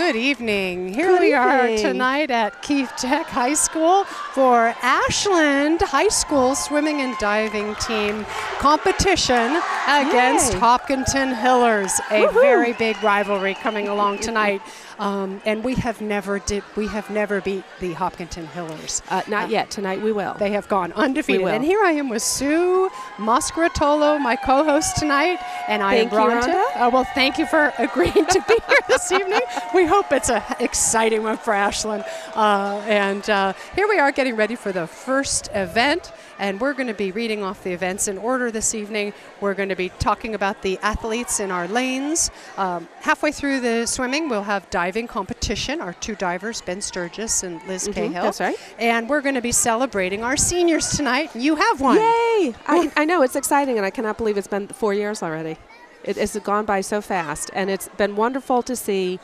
Good evening. Here we are tonight at Keefe Tech High School for Ashland High School swimming and diving team competition against Hopkinton Hillers. A very big rivalry coming along tonight. And we have never beat the Hopkinton Hillers. Not yet. Tonight we will. They have gone undefeated. We will. And here I am with Sue Moscaratolo, my co-host tonight, and I am Rhonda. Well, thank you for agreeing to be here this evening. We hope it's an exciting one for Ashland. Here we are getting ready for the first event. And we're going to be reading off the events in order this evening. We're going to be talking about the athletes in our lanes. Halfway through the swimming, we'll have diving competition. Our two divers, Ben Sturgis and Liz Cahill. That's right. And we're going to be celebrating our seniors tonight. You have one. Yay! I know, it's exciting, and I cannot believe it's been 4 years already. It's gone by so fast, and it's been wonderful to see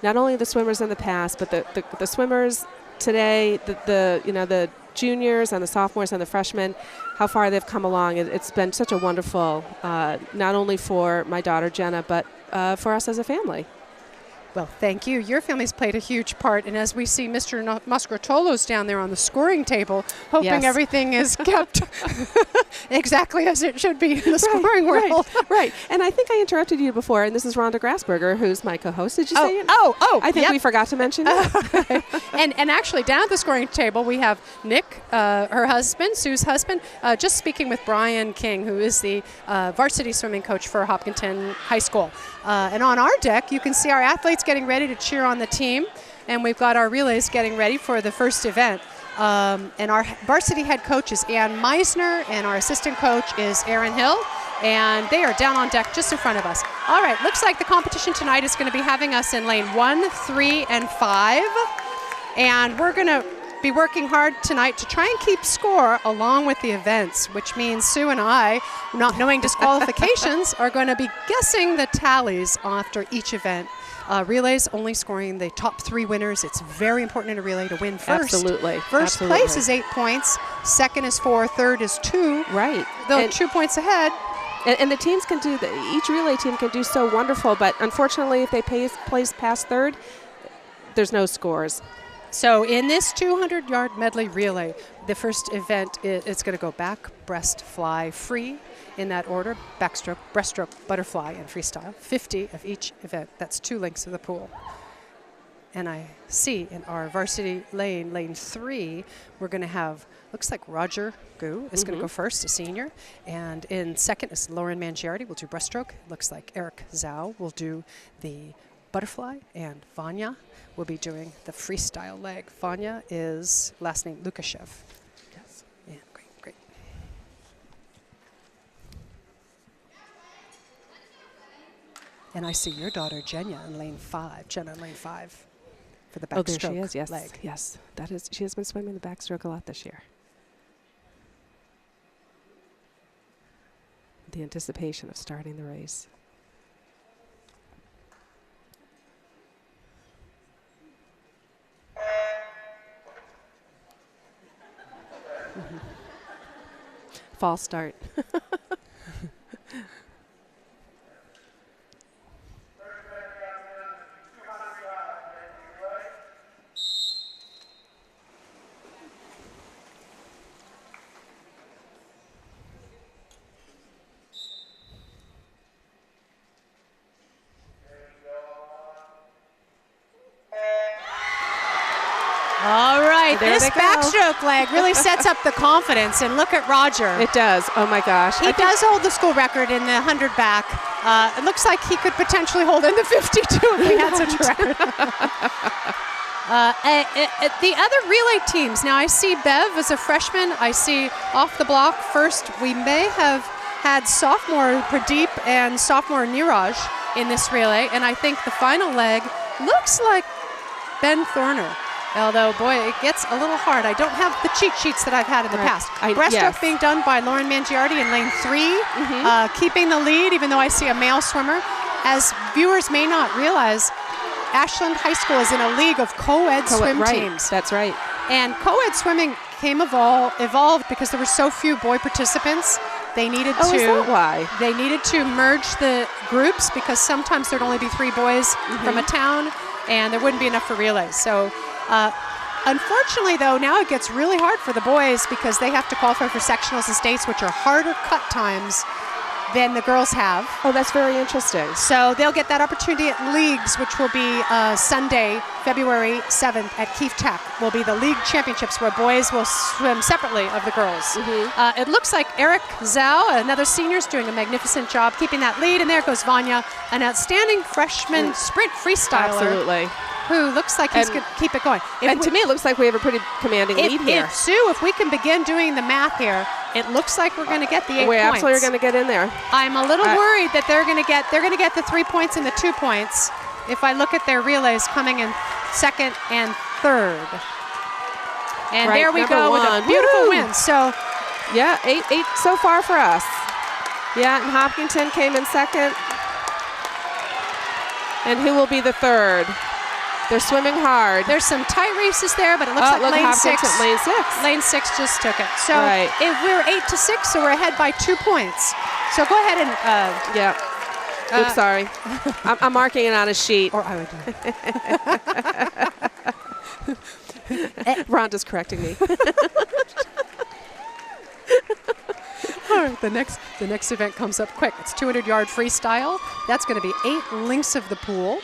not only the swimmers in the past, but the swimmers today, the juniors and the sophomores and the freshmen, how far they've come along. It's been such a wonderful, not only for my daughter Jenna, but for us as a family. Well, thank you. Your family's played a huge part, and as we see Mr. Moscratolo's down there on the scoring table, hoping everything is kept exactly as it should be in the scoring world. Right. And I think I interrupted you before, and this is Rhonda Grassberger, who's my co-host. Did you say it? I think we forgot to mention it. And actually, down at the scoring table, we have Nick, her husband, Sue's husband, just speaking with Brian King, who is the varsity swimming coach for Hopkinton High School. And on our deck, you can see our athletes getting ready to cheer on the team, and we've got our relays getting ready for the first event. And our varsity head coach is Ann Meisner, and our assistant coach is Aaron Hill, and they are down on deck just in front of us. All right, looks like the competition tonight is going to be having us in lane 1, 3, and 5, and we're going to be working hard tonight to try and keep score along with the events, which means Sue and I, not knowing disqualifications, are going to be guessing the tallies after each event. Relays only scoring the top 3 winners. It's very important in a relay to win first. Absolutely. First place is 8 points. Second is 4. Third is 2. Right. Though 2 points ahead. And the teams can do, each relay team can do so wonderful, but unfortunately if they place past third, there's no scores. So in this 200-yard medley relay, the first event, it's going to go back, breast, fly, free in that order, backstroke, breaststroke, butterfly, and freestyle. 50 of each event. That's 2 lengths of the pool. And I see in our varsity lane, lane 3, we're going to have, looks like Roger Gu is going to go first, a senior. And in second is Lauren Mangiardi. We'll do breaststroke. Looks like Eric Zhao will do the butterfly, and Vanya will be doing the freestyle leg. Vanya is last name Lukashev. Yes. Yeah, great. And I see your daughter Jenna in lane 5. Jenna in lane 5 for the backstroke there she is. Yes. leg. Yes, that is. She has been swimming the backstroke a lot this year. The anticipation of starting the race. False start. All right, this backstroke leg really sets up the confidence, and look at Roger. It does. Oh my gosh. He does hold the school record in the 100 back. It looks like he could potentially hold in the 52 if we had such a record. The other relay teams, now I see Bev as a freshman. I see off the block first. We may have had sophomore Pradeep and sophomore Niraj in this relay, and I think the final leg looks like Ben Thorner. Although, boy, it gets a little hard. I don't have the cheat sheets that I've had in the past. Breaststroke being done by Lauren Mangiardi in lane 3, keeping the lead, even though I see a male swimmer. As viewers may not realize, Ashland High School is in a league of co-ed swim teams. That's right. And co-ed swimming evolved because there were so few boy participants. They needed is that why? They needed to merge the groups because sometimes there'd only be 3 boys from a town. and there wouldn't be enough for relays. So unfortunately, though, now it gets really hard for the boys because they have to qualify for sectionals and states, which are harder cut times than the girls have. Oh, that's very interesting. So they'll get that opportunity at leagues, which will be Sunday, February 7th at Keefe Tech. Will be the league championships where boys will swim separately of the girls. It looks like Eric Zhao, another senior, is doing a magnificent job keeping that lead. And there goes Vanya, an outstanding freshman sprint freestyler. Absolutely. Who looks like he's going to keep it going. And to me, it looks like we have a pretty commanding lead here. Sue, if we can begin doing the math here, it looks like we're going to get the 8 points. We're absolutely going to get in there. I'm a little worried that they're going to get the 3 points and the 2 points. If I look at their relays coming in second and third, and there we go with a beautiful win. So, yeah, eight so far for us. Yeah, and Hopkinton came in second. And who will be the third? They're swimming hard. There's some tight races there, but it looks like lane 6. Lane 6 just took it. So we're 8-6, so we're ahead by 2 points. So go ahead and yeah. Oops, sorry. I'm marking it on a sheet. Or I would do it. Rhonda's correcting me. All right, the next event comes up quick. It's 200-yard freestyle. That's going to be 8 lengths of the pool.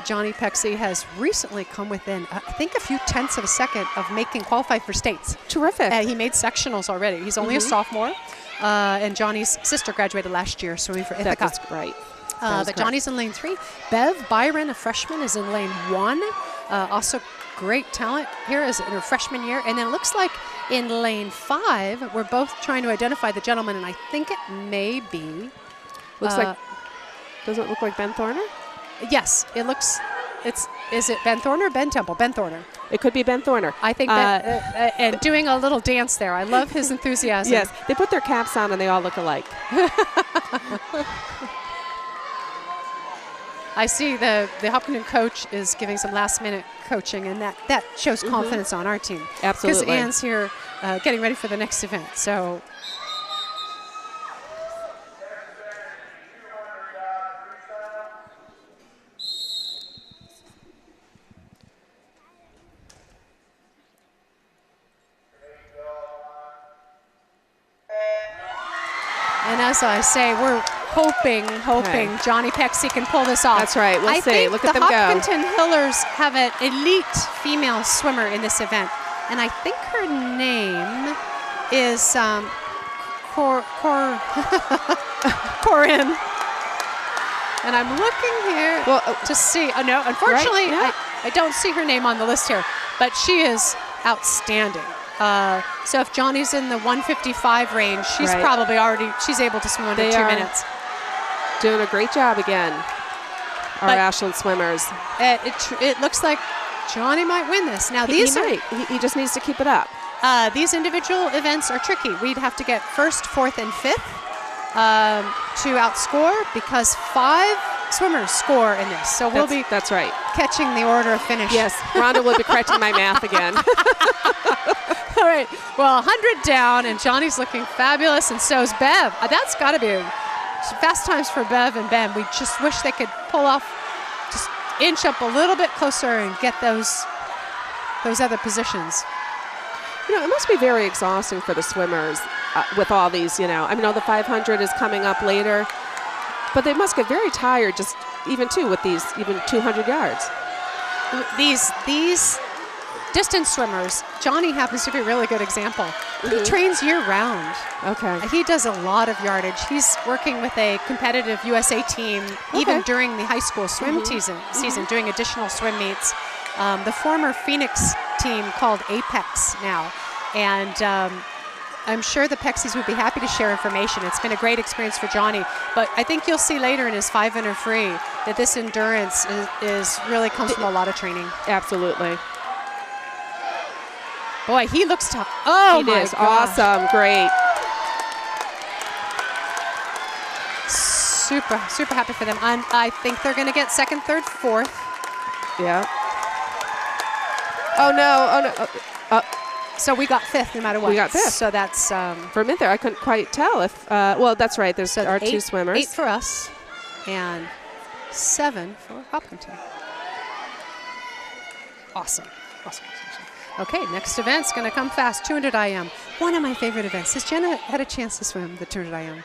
Johnny Pexey has recently come within, I think, a few tenths of a second of qualify for states. Terrific. He made sectionals already. He's only a sophomore, and Johnny's sister graduated last year swimming for Ithaca. That's right. But Johnny's in lane 3. Bev Byron, a freshman, is in lane 1. Also great talent here in her freshman year. And then it looks like in lane 5, we're both trying to identify the gentleman, and I think it may be. Doesn't it look like Ben Thorner? Yes, it looks. Is it Ben Thorner or Ben Temple? Ben Thorner. It could be Ben Thorner. I think and doing a little dance there. I love his enthusiasm. Yes, they put their caps on and they all look alike. I see the Hopkinton coach is giving some last-minute coaching, and that shows confidence on our team. Absolutely. Because Anne's here getting ready for the next event. So. And as I say, we're hoping Johnny Pexey can pull this off. That's right. We'll see. Look at them go. The Hopkinton Hillers have an elite female swimmer in this event, and I think her name is Corinne. And I'm looking here to see. Oh no, unfortunately, I don't see her name on the list here, but she is outstanding. So if Johnny's in the 155 range, she's probably she's able to swim under 2 minutes. Doing a great job again, our Ashland swimmers. It looks like Johnny might win this. Now he just needs to keep it up. These individual events are tricky. We'd have to get first, fourth, and fifth to outscore because 5 swimmers score in this. So we'll be catching the order of finish. Yes, Rhonda will be correcting my math again. All right, well, 100 down, and Johnny's looking fabulous, and so's Bev. That's got to be fast times for Bev and Ben. We just wish they could pull off, just inch up a little bit closer and get those other positions. You know, it must be very exhausting for the swimmers with all these, I know the 500 is coming up later, but they must get very tired just with these even 200 yards. These distance swimmers, Johnny happens to be a really good example. He trains year-round. Okay. He does a lot of yardage. He's working with a competitive USA team even during the high school swim season, doing additional swim meets. The former Phoenix team called Apex now. And I'm sure the Pexies would be happy to share information. It's been a great experience for Johnny. But I think you'll see later in his 500 free that this endurance is really comes from a lot of training. Absolutely. Boy, he looks tough. Oh, he is awesome. Great. Super, super happy for them. I think they're going to get second, third, fourth. Yeah. Oh, no. So we got fifth no matter what. We got fifth. So that's... for a minute there, I couldn't quite tell if... well, that's right. There's our 2 swimmers. 8 for us and 7 for Hopkinton. Awesome. Awesome. Okay, next event's going to come fast. 200 IM. One of my favorite events. Has Jenna had a chance to swim the 200 IM?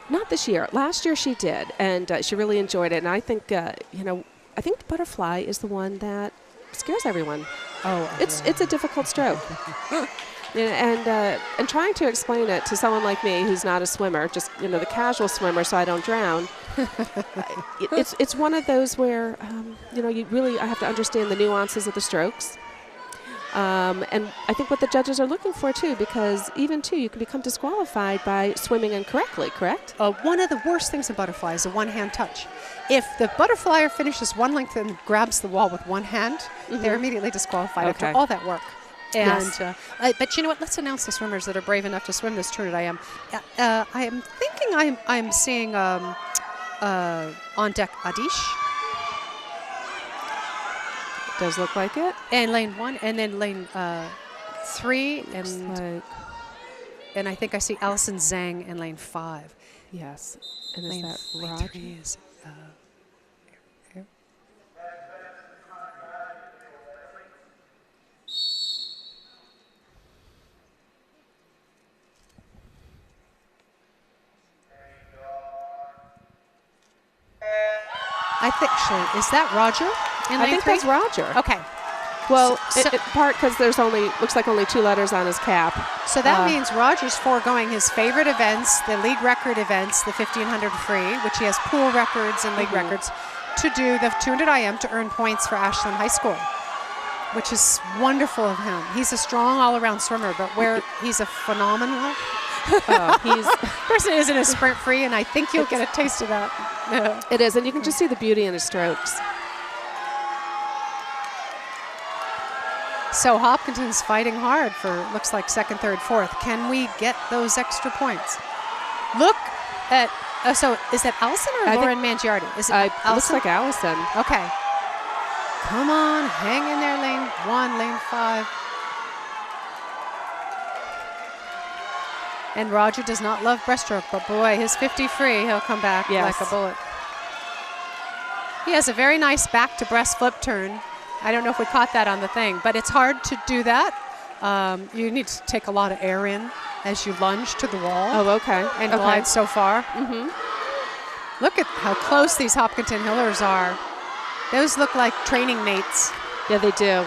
Not this year. Last year she did, and she really enjoyed it. And I think, you know, I think the butterfly is the one that scares everyone. Oh, it's a difficult stroke. And trying to explain it to someone like me who's not a swimmer, just, you know, the casual swimmer, so I don't drown. It's one of those where, you know, I have to understand the nuances of the strokes. And I think what the judges are looking for, too, because even, too, you can become disqualified by swimming incorrectly, correct? One of the worst things in butterfly is a one-hand touch. If the butterflyer finishes one length and grabs the wall with one hand, they're immediately disqualified after all that work. And but you know what? Let's announce the swimmers that are brave enough to swim this tournament. I am thinking I'm seeing on deck Adish. Does look like it. And lane 1, and then lane 3, and I think I see Allison Zhang in lane 5. Yes. And lane is that Roger? 3 is I think, is that Roger in lane 3? I think that's Roger. Okay. Well, part because there's looks like only 2 letters on his cap. So that means Roger's foregoing his favorite events, the league record events, the 1500 free, which he has pool records and league records, to do the 200 IM to earn points for Ashland High School, which is wonderful of him. He's a strong all-around swimmer, but where he's a phenomenal. Person isn't a sprint free, and I think you'll get a taste of that. It is, and you can just see the beauty in his strokes. So Hopkinton's fighting hard for, looks like, 2nd, 3rd, 4th. Can we get those extra points? Look at, so is that Allison or Lauren Mangiardi? Is it Allison? Looks like Allison. Okay. Come on, hang in there, lane 1, lane 5. And Roger does not love breaststroke, but boy, his 50 free, he'll come back like a bullet. He has a very nice back to breast flip turn. I don't know if we caught that on the thing, but it's hard to do that. You need to take a lot of air in as you lunge to the wall. Oh, okay. And glide so far. Look at how close these Hopkinton Hillers are. Those look like training mates. Yeah, they do.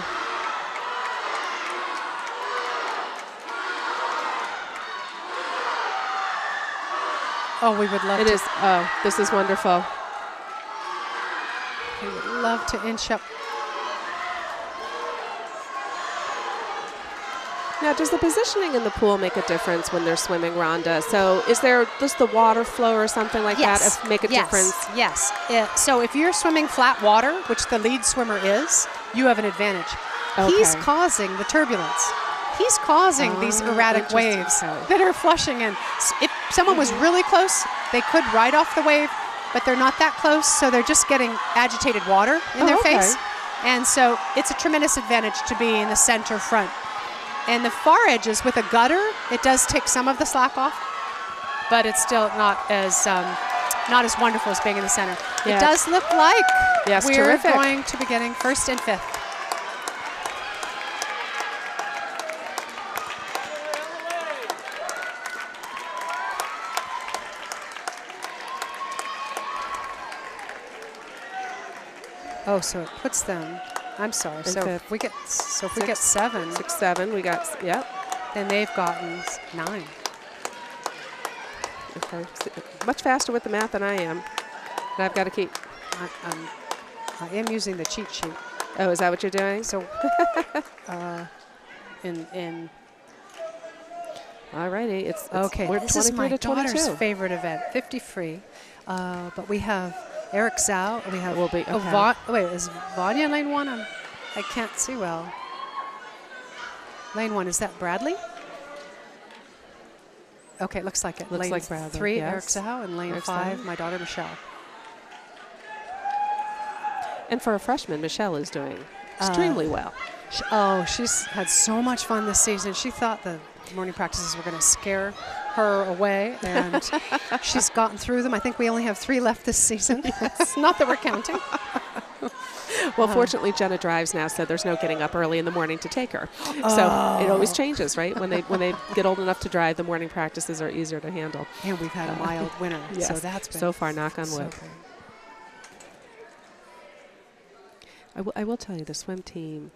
Oh, we would love to. It is. Oh, this is wonderful. We would love to inch up. Now, does the positioning in the pool make a difference when they're swimming, Rhonda? So is there just the water flow or something like that make a difference? Yes. So if you're swimming flat water, which the lead swimmer is, you have an advantage. Okay. He's causing the turbulence. He's causing these erratic waves that are flushing in. If someone was really close, they could ride off the wave, but they're not that close, so they're just getting agitated water in their face. And so it's a tremendous advantage to be in the center front. And the far edges with a gutter, it does take some of the slack off, but it's still not as wonderful as being in the center. It does look like we're going to be getting 1st and 5th. Oh, so it puts them. I'm sorry. So if we get 7, 6, 7, we got then they've gotten 9. Okay, much faster with the math than I am. And I've got to keep. I am using the cheat sheet. Oh, is that what you're doing? So, in. Alrighty, it's okay. We're This is my 23 to 22. daughter's favorite event, 50 free. But we have Eric Zhao. We have. Wait, is Vanya in lane 1? I can't see well. Lane 1, is that Bradley? Okay, looks like it. Looks lane like Bradley. 3, yes. Eric Zhao, and lane 5, my daughter Michelle. And for a freshman, Michelle is doing extremely well. She's had so much fun this season. She thought the morning practices were going to scare her away, and she's gotten through them. I think we only have 3 left this season. Not that we're counting. Well, fortunately, Jenna drives now, so there's no getting up early in the morning to take her. So it always changes, right? When they get old enough to drive, the morning practices are easier to handle. And we've had a mild winter, yes. so that's been so far, knock on wood. I will tell you, the swim team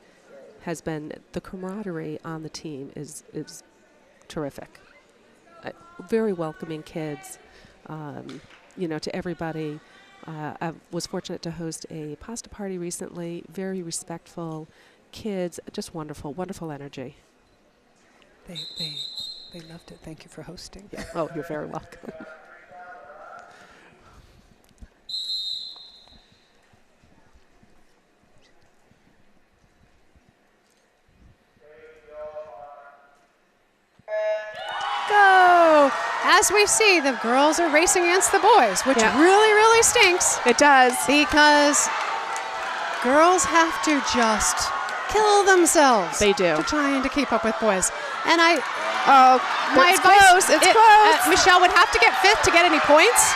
has been, the camaraderie on the team is terrific. Very welcoming kids, to everybody. I was fortunate to host a pasta party recently. Very respectful kids, just wonderful, wonderful energy. They loved it. Thank you for hosting. Yeah. Oh, you're very welcome. Go! As we see, the girls are racing against the boys, which really, really stinks. It does. Because girls have to just kill themselves. They do. To trying to keep up with boys. And my it's advice, close. It's close. Michelle would have to get 5th to get any points.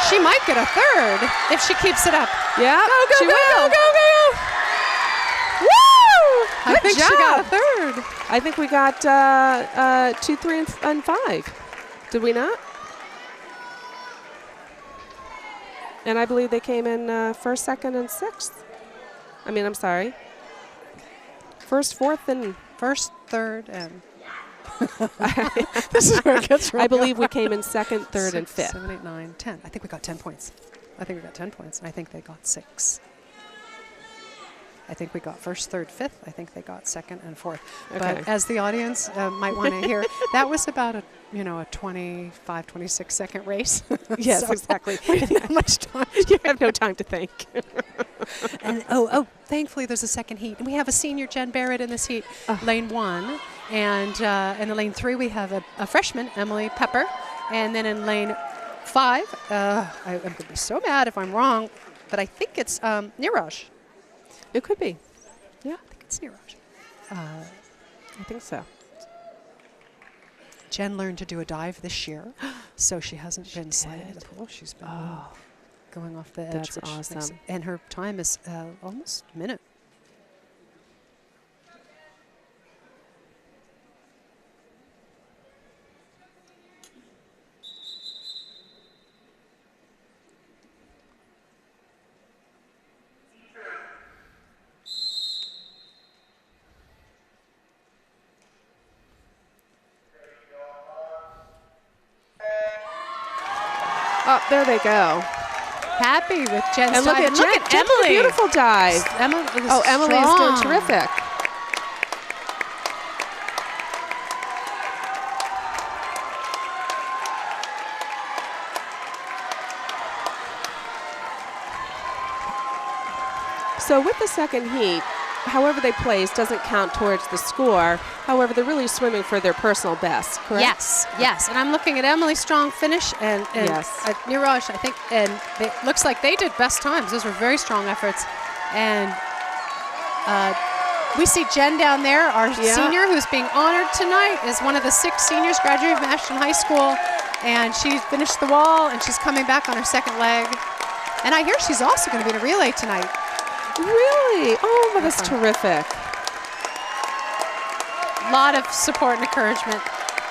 She might get a 3rd if she keeps it up. Yeah. Go. Woo! I think she got a 3rd. I think we got 2, 3, and 5. Did we not? And I believe they came in 1st, 2nd, and 6th. I'm sorry. 1st, 4th, and 1st, 3rd, and this is where it gets wrong. I believe we came in 2nd, 3rd, and 5th. 7, 8, 9, 10. I think we got 10 points. I think we got 10 points. I think they got 6. I think we got 1st, 3rd, 5th. I think they got 2nd and 4th. Okay. But as the audience might want to hear, that was about a 25, 26 second race. Yes, so exactly. We didn't have much time. You have no time to think. And thankfully there's a second heat. And we have a senior, Jen Barrett, in this heat, lane 1. And in the lane 3 we have a freshman, Emily Pepper. And then in lane 5, I'm going to be so mad if I'm wrong, but I think it's Niraj. It could be. Yeah. I think it's Niraj. I think so. Jen learned to do a dive this year, so she hasn't been sliding in the pool. She's been going off the edge. That's awesome. And her time is almost a minute. Oh, there they go. Happy with Jen's and look dive. at Jen. Look at Emily. Beautiful dive. Emily's doing terrific. So with the second heat, however they place doesn't count towards the score. However, they're really swimming for their personal best, correct? Yes. And I'm looking at Emily's strong finish and Niraj, I think, and it looks like they did best times. Those were very strong efforts. And we see Jen down there, our senior, who's being honored tonight, is one of the 6 seniors graduating from Ashland High School. And she finished the wall, and she's coming back on her second leg. And I hear she's also going to be in a relay tonight. Really? Oh, that's terrific. A lot of support and encouragement.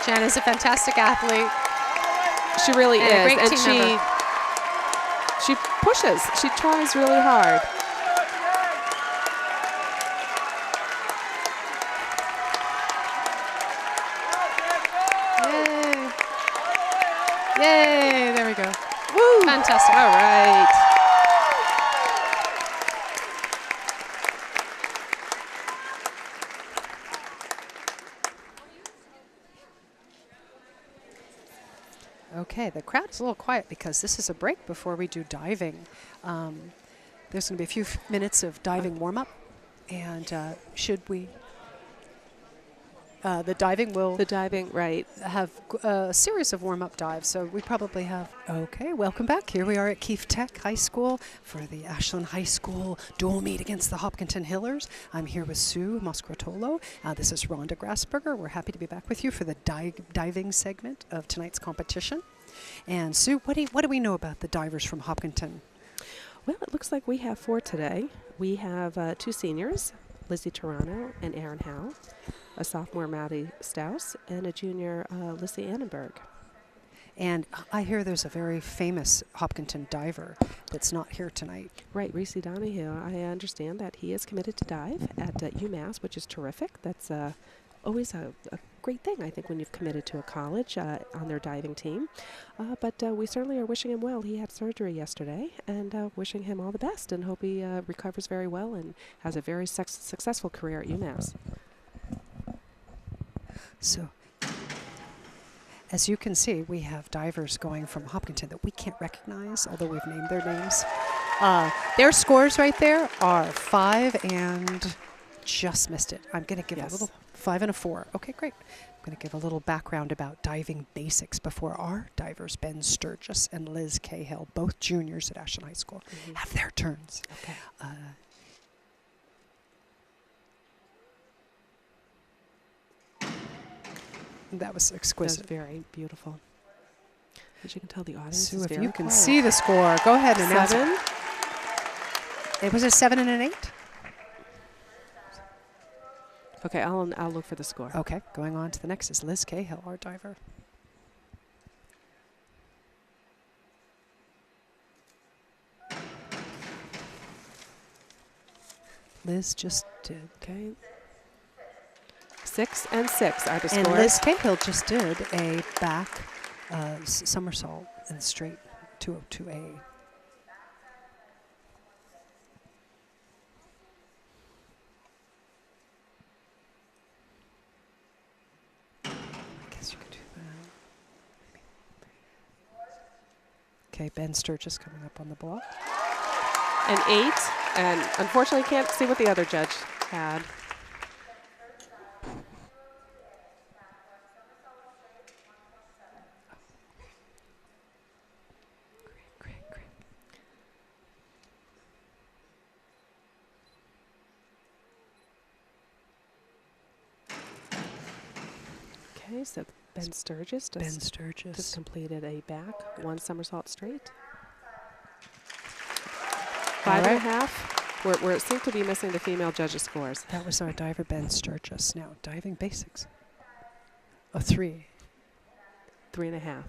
Jen is a fantastic athlete. She really is. A great and team member. She pushes. She tries really hard. Yay. There we go. Woo. Fantastic. All right. Okay, the crowd is a little quiet because this is a break before we do diving. There's going to be a few minutes of diving warm-up, and should we? The diving will. The diving, right. Have a series of warm-up dives, so we probably have. Okay, welcome back. Here we are at Keefe Tech High School for the Ashland High School dual meet against the Hopkinton Hillers. I'm here with Sue Moscratolo. This is Rhonda Grassberger. We're happy to be back with you for the diving segment of tonight's competition. And Sue, what do we know about the divers from Hopkinton? Well, it looks like we have 4 today. We have 2 seniors, Lizzie Toronto and Aaron Howe, a sophomore, Maddie Staus, and a junior, Lissy Annenberg. And I hear there's a very famous Hopkinton diver that's not here tonight. Right, Reese Donahue. I understand that he is committed to dive at UMass, which is terrific. That's always a great thing, I think, when you've committed to a college on their diving team. But we certainly are wishing him well. He had surgery yesterday, and wishing him all the best, and hope he recovers very well and has a very successful career at UMass. So, as you can see, we have divers going from Hopkinton that we can't recognize, although we've named their names. Their scores right there are 5 and just missed it. I'm going to give a little 5 and a 4. Okay, great. I'm going to give a little background about diving basics before our divers, Ben Sturgis and Liz Cahill, both juniors at Ashland High School, have their turns. Okay. That was exquisite. That was very beautiful. As you can tell, the audience So is if very you can quiet. see the score, go ahead and announce 7. it. Was a 7 and an 8? Okay, I'll look for the score. Okay, going on to the next is Liz Cahill, our diver. Liz just did. Okay. 6 and 6 are the scores. And Liz Cahill just did a back somersault and straight 202A. I guess you could do that. Okay, Ben Sturgis coming up on the block. An 8, and unfortunately can't see what the other judge had. Great. Okay, so Ben Sturgis just completed a back 1 somersault straight. 5 and a half. We're seem to be missing the female judges' scores. That was our diver, Ben Sturgis. Now, diving basics. A 3. 3 and a half.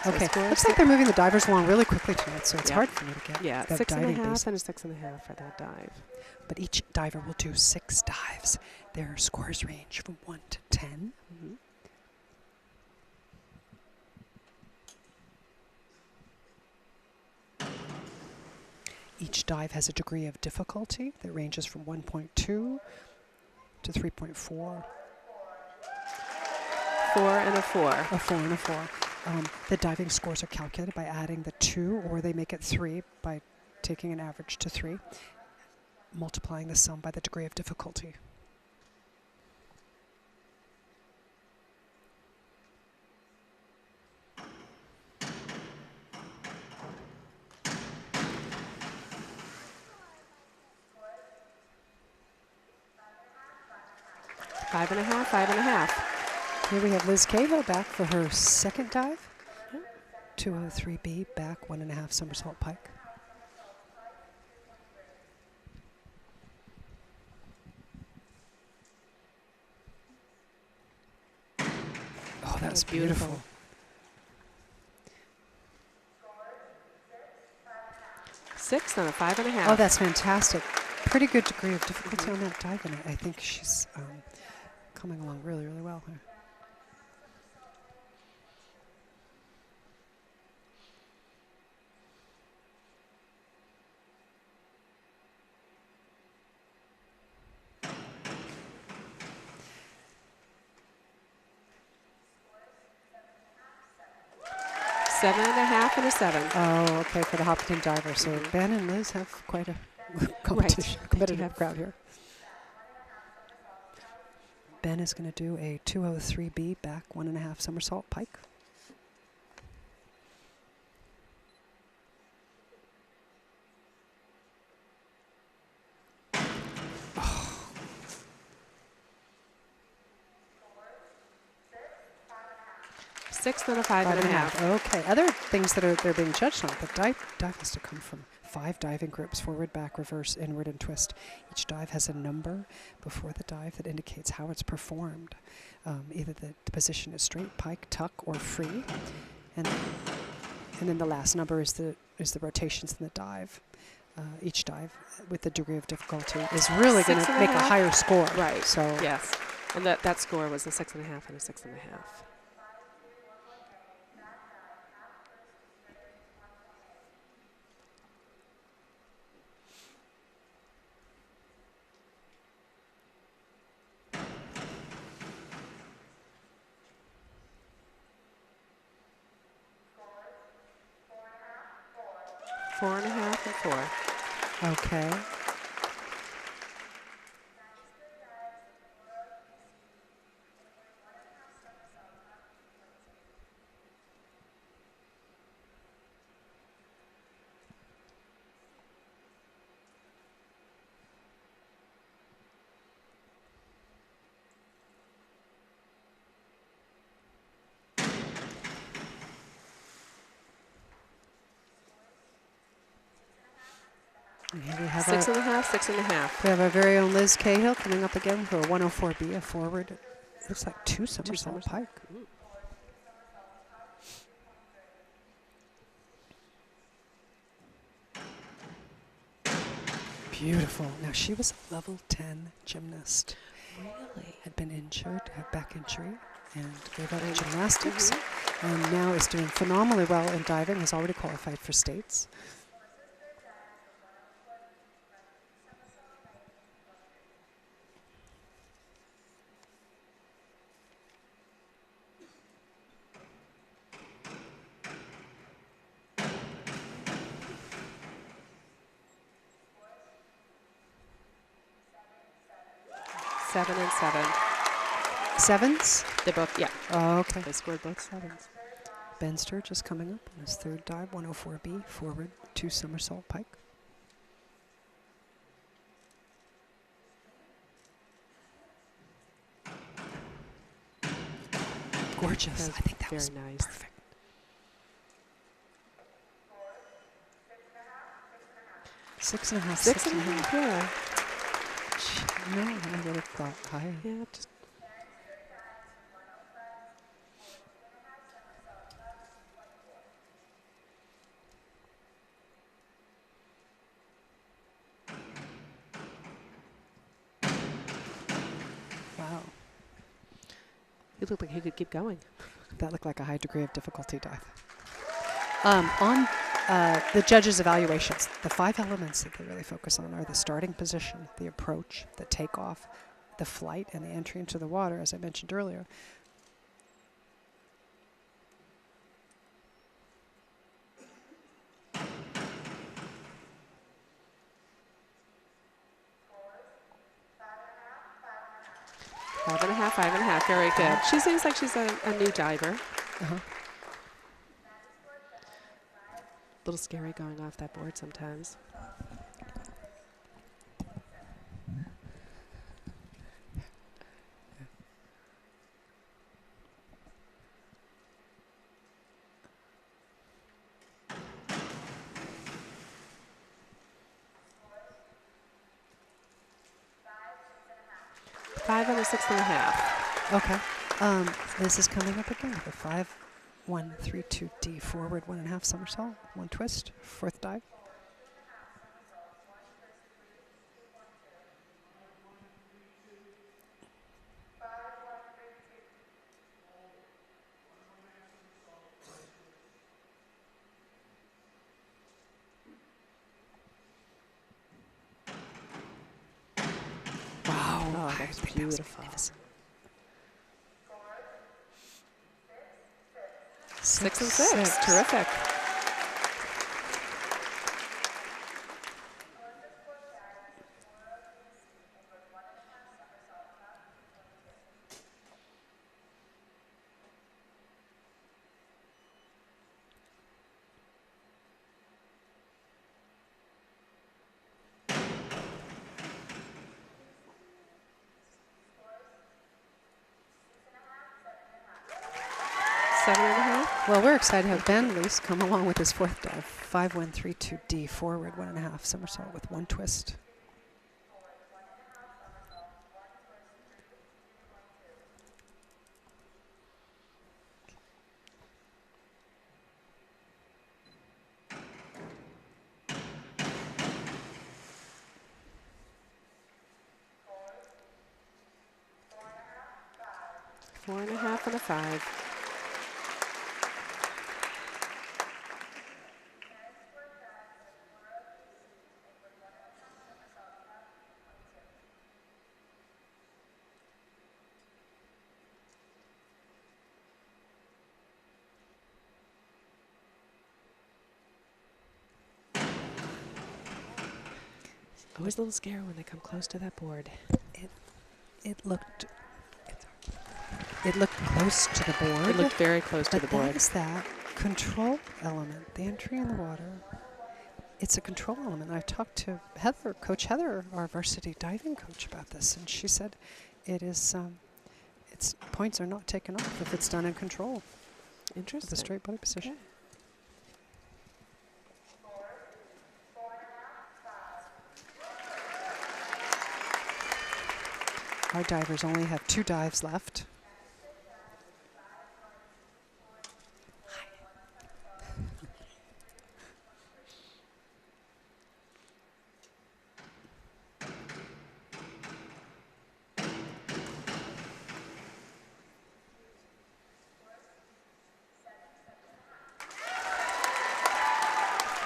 Okay, looks like they're moving the divers along really quickly tonight, so it's Yeah. hard for me to get the 6 and a diving half basics. and a 6 and a half for that dive. But each diver will do 6 dives. Their scores range from 1 to 10. Mm-hmm. Each dive has a degree of difficulty that ranges from 1.2 to 3.4. 4 and a 4. A 4 and a 4. The diving scores are calculated by adding the 2, or they make it 3 by taking an average to 3, multiplying the sum by the degree of difficulty. Five and a half. Here we have Liz Cahill back for her second dive. 203B back, 1.5 somersault pike. Oh, that was beautiful. 6 and a 5 and a half. Oh, that's fantastic. Pretty good degree of difficulty on that dive, and I think she's coming along really, really well here. Seven and a half and a 7. Oh, okay, for the Hopkinton diver. So Ben and Liz have quite a competition, competitive crowd here. Ben is going to do a 203B back 1.5 somersault pike. Six and a five and a half. Okay. Other things that they're being judged on. The dive has to come from 5 diving groups: forward, back, reverse, inward, and twist. Each dive has a number before the dive that indicates how it's performed. Either the position is straight, pike, tuck, or free, and then the last number is the rotations in the dive. Each dive, with the degree of difficulty, is really going to make a higher score. Right. So yes, and that score was a 6.5 and a 6.5. 4.5 and 4. okay. And here we have 6.5, 6.5. We have our very own Liz Cahill coming up again for a 104B, a forward. Looks like 2 somersault pike. Beautiful. Now, she was a level 10 gymnast. Really? Had been injured, had back injury, and gave up gymnastics. And now is doing phenomenally well in diving, has already qualified for states. Seven and 7. Sevens? They both, yeah. Oh, okay. They scored both 7s. Ben Sturgis coming up on his 3rd dive, 104B, forward, 2 somersault pike. Gorgeous. I think that was very nice. Perfect. 6.5. 6.5, yeah. No, I would have thought higher. Yeah, just Wow. it looked like he could keep going. That looked like a high degree of difficulty dive. On the judges' evaluations, the 5 elements that they really focus on are the starting position, the approach, the takeoff, the flight, and the entry into the water, as I mentioned earlier. Five and a half. Very good. She seems like she's a new diver. Uh-huh. A little scary going off that board sometimes. Five and a 6.5. Okay. This is coming up again. The 5, 1, 3, 2, D, forward, 1.5 somersault, 1 twist, 4th dive. Wow. Oh, that's beautiful. 6 and 6. Terrific. 7.5. Well, we're excited to have Ben Leese come along with his fourth dive. 5-1-3-2-D forward, 1.5 somersault with 1 twist. Four and a half and a 5. Always a little scary when they come close to that board. It looked close to the board. It looked very close to the board. That is that control element, the entry in the water. It's a control element. I talked to Heather, Coach Heather, our varsity diving coach, about this, and she said it is. Its points are not taken off if it's done in control. Interesting. The straight body position. Okay. Our divers only have 2 dives left.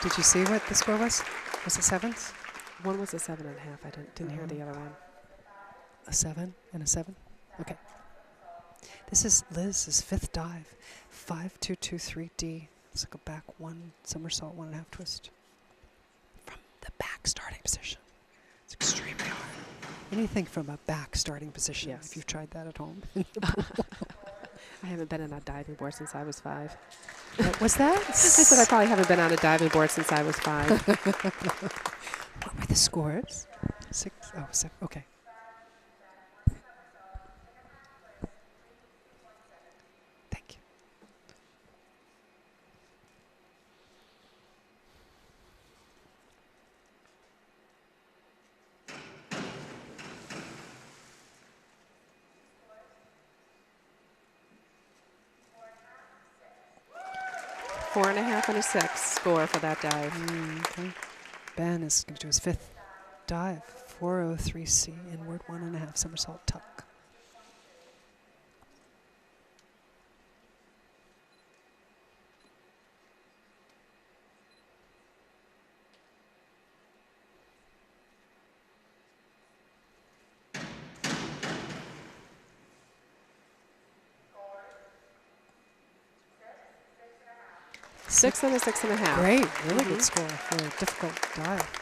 Did you see what the score was? Was it 7s? One was a 7.5. I didn't hear the other one. A 7 and a 7? Okay. This is Liz's 5th dive. 5-2-2-3-D. It's like a back 1 somersault, 1.5 twist. From the back starting position. It's extremely hard. Anything from a back starting position, Yes. if you've tried that at home. I haven't been on a diving board since I was 5. What was that? I said I probably haven't been on a diving board since I was 5. What were the scores? 6? Oh, 7. Okay. Thank you. Four and a half and a 6 score for that dive. Okay. Ben is going to do his 5th dive. 403C inward, 1.5 somersault tuck. Six and a 6.5. Great, really good score for a difficult dive.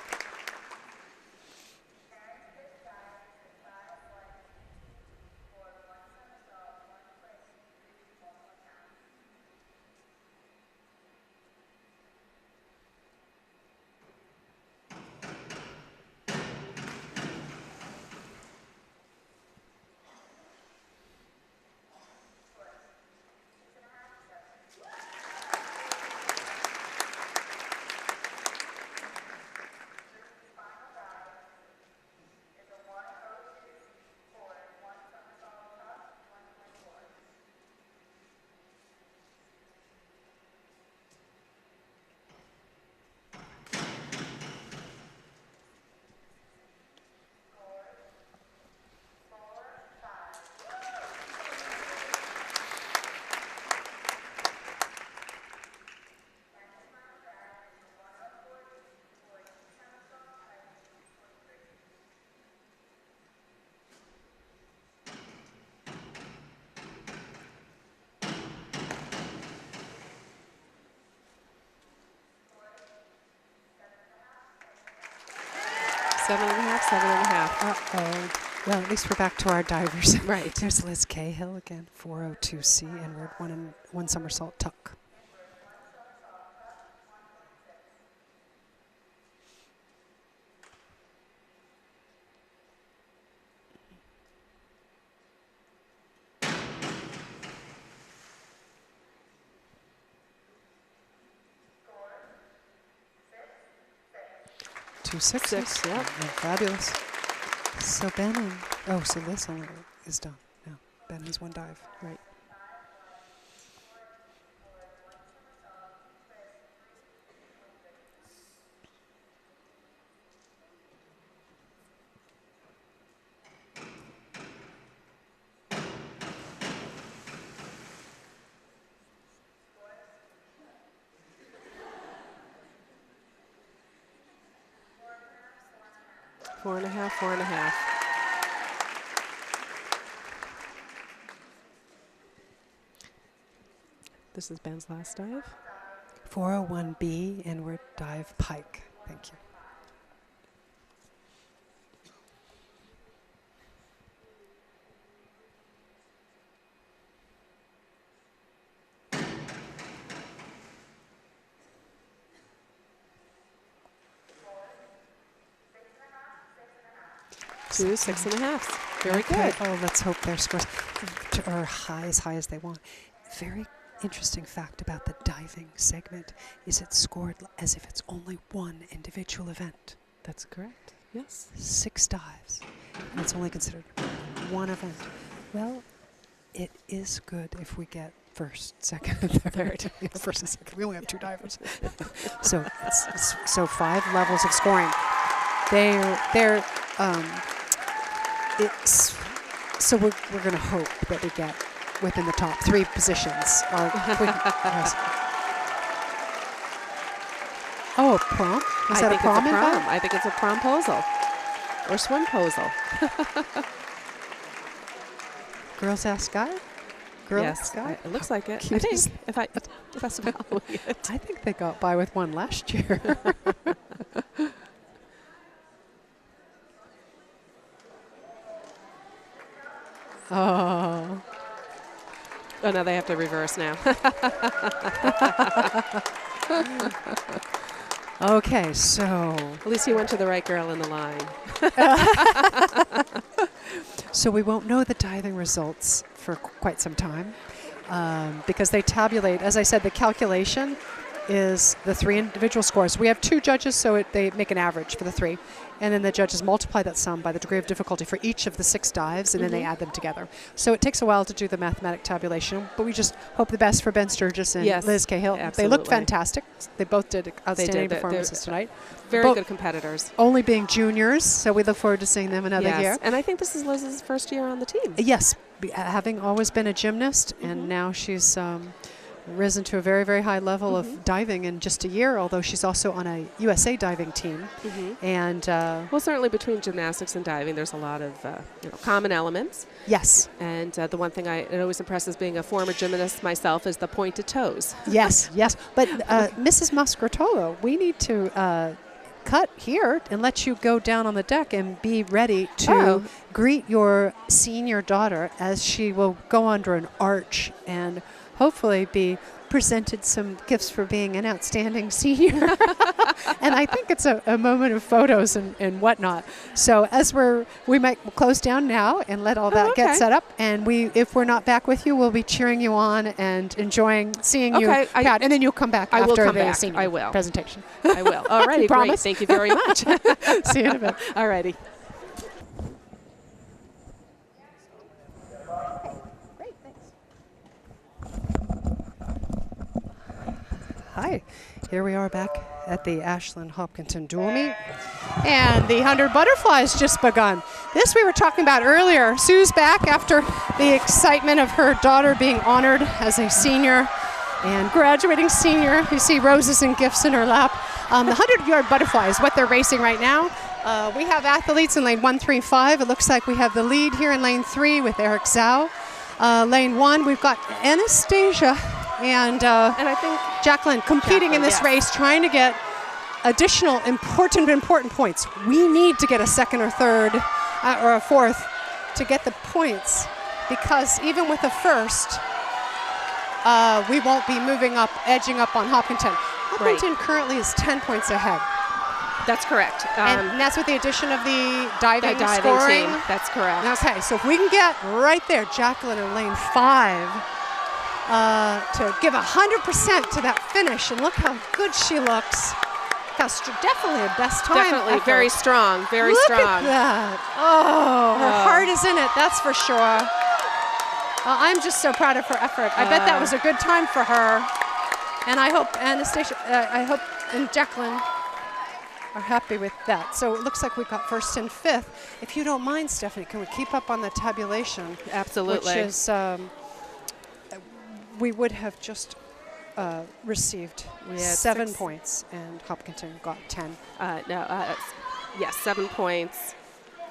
Seven and a half, 7.5. Uh-oh. Well, at least we're back to our divers. Right. There's Liz Cahill again. 402C inward, 1 somersault tuck. 2 sixes. 6, yep. Fabulous. So Ben and, so this only is done now. Ben has 1 dive. Right. Four and a half, 4.5. This is Ben's last dive. 401B, inward dive pike. Thank you. Two 6.5. Very Okay. good. Oh, let's hope their scores are as high as they want. Very interesting fact about the diving segment is it's scored as if it's only one individual event. That's correct. Yes. 6 dives, and it's only considered one event. Well, it is good if we get first, second, and third. Yeah, first and second. We only have 2 divers. So so 5 levels of scoring. So we're going to hope that we get within the top 3 positions. Yes. Oh, a prom? Is that a prom involved? I think it's a promposal or swimposal. Girls Ask Guy? Girls Yes, Ask Guy? it looks like it. I Cute think as if that's following it. I think they got by with one last year. Oh. Oh, no, they have to reverse now. Okay, so. At least he went to the right girl in the line. So we won't know the diving results for quite some time because they tabulate. As I said, the calculation is the 3 individual scores. We have 2 judges, so they make an average for the 3. And then the judges multiply that sum by the degree of difficulty for each of the 6 dives, and then they add them together. So it takes a while to do the mathematic tabulation, but we just hope the best for Ben Sturgis and Liz Cahill. Absolutely. They look fantastic. They both did outstanding performances tonight. Very good competitors. Only being juniors, so we look forward to seeing them another year. And I think this is Liz's first year on the team. Yes, having always been a gymnast, and now she's risen to a very, very high level of diving in just a year, although she's also on a USA diving team. And well, certainly between gymnastics and diving, there's a lot of common elements. Yes. And the one thing it always impresses, being a former gymnast myself, is the pointed toes. Yes, yes. But Mrs. Mascrotolo, we need to cut here and let you go down on the deck and be ready to greet your senior daughter as she will go under an arch and hopefully be presented some gifts for being an outstanding senior. And I think it's a moment of photos and whatnot. So as we might close down now and let all that get set up. And if we're not back with you, we'll be cheering you on and enjoying seeing you proud. And then you'll come back after the senior presentation. I will. All righty, great. Thank you very much. See you in a bit. All righty. Hi, here we are back at the Ashland Hopkinton dual meet, and the 100 butterflies just begun. This we were talking about earlier. Sue's back after the excitement of her daughter being honored as a senior and graduating senior. You see roses and gifts in her lap. The 100-yard butterflies, what they're racing right now. We have athletes in lane 1, 3, 5. It looks like we have the lead here in lane 3 with Eric Zhao. Lane 1, we've got Anastasia and I think Jacqueline competing in this race, trying to get additional important points. We need to get a second or third or a fourth to get the points, because even with the first, we won't be edging up on Hopkinton. Hopkinton currently is 10 points ahead. That's correct. And that's with the addition of the diving scoring team. That's correct. Okay, so if we can get right there, Jacqueline in lane 5, to give 100% to that finish, and look how good she looks. definitely a best time. Definitely effort. very strong, very Look strong. at that. Oh, her heart is in it, that's for sure. I'm just so proud of her effort. I bet that was a good time for her. And I hope Anastasia, and Jacqueline are happy with that. So it looks like we got first and fifth. If you don't mind, Stephanie, can we keep up on the tabulation? Absolutely. Which is, we would have just received 7 points, and Hopkinton got 10. Yes, 7 points.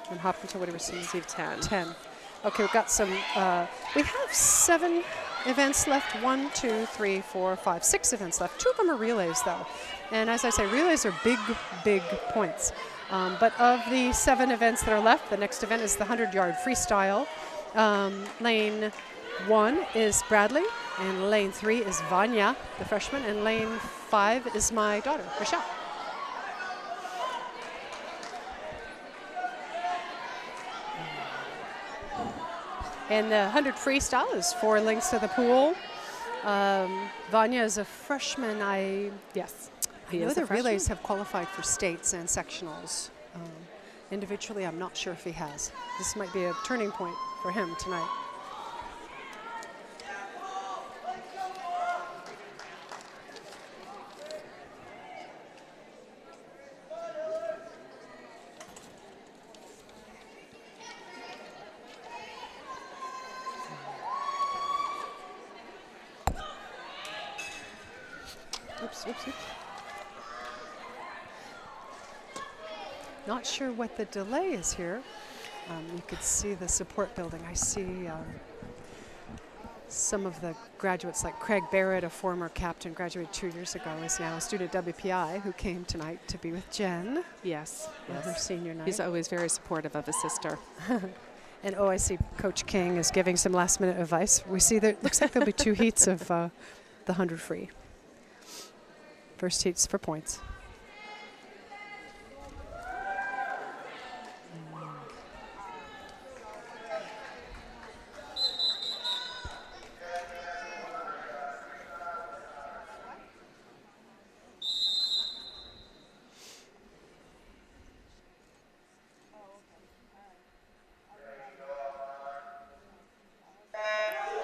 And Hopkinton would have received 10. 10. Okay, we've got some, we have 7 events left. 1, 2, 3, 4, 5, 6 events left. 2 of them are relays, though. And as I say, relays are big, big points. But of the 7 events that are left, the next event is the 100-yard freestyle. Lane 1 is Bradley, and lane 3 is Vanya, the freshman, and lane 5 is my daughter, Michelle. And the 100 freestyle is 4 links to the pool. Vanya is a freshman. Yes. I know the relays have qualified for states and sectionals. Individually, I'm not sure if he has. This might be a turning point for him tonight. Oops, oops, oops. Not sure what the delay is here. You could see the support building. I see some of the graduates, like Craig Barrett, a former captain, graduated 2 years ago, is now a student at WPI who came tonight to be with Jen. Yes. On her senior night. He's always very supportive of his sister. And I see Coach King is giving some last-minute advice. We see that looks like there'll be 2 heats of the 100 free. First heats for points.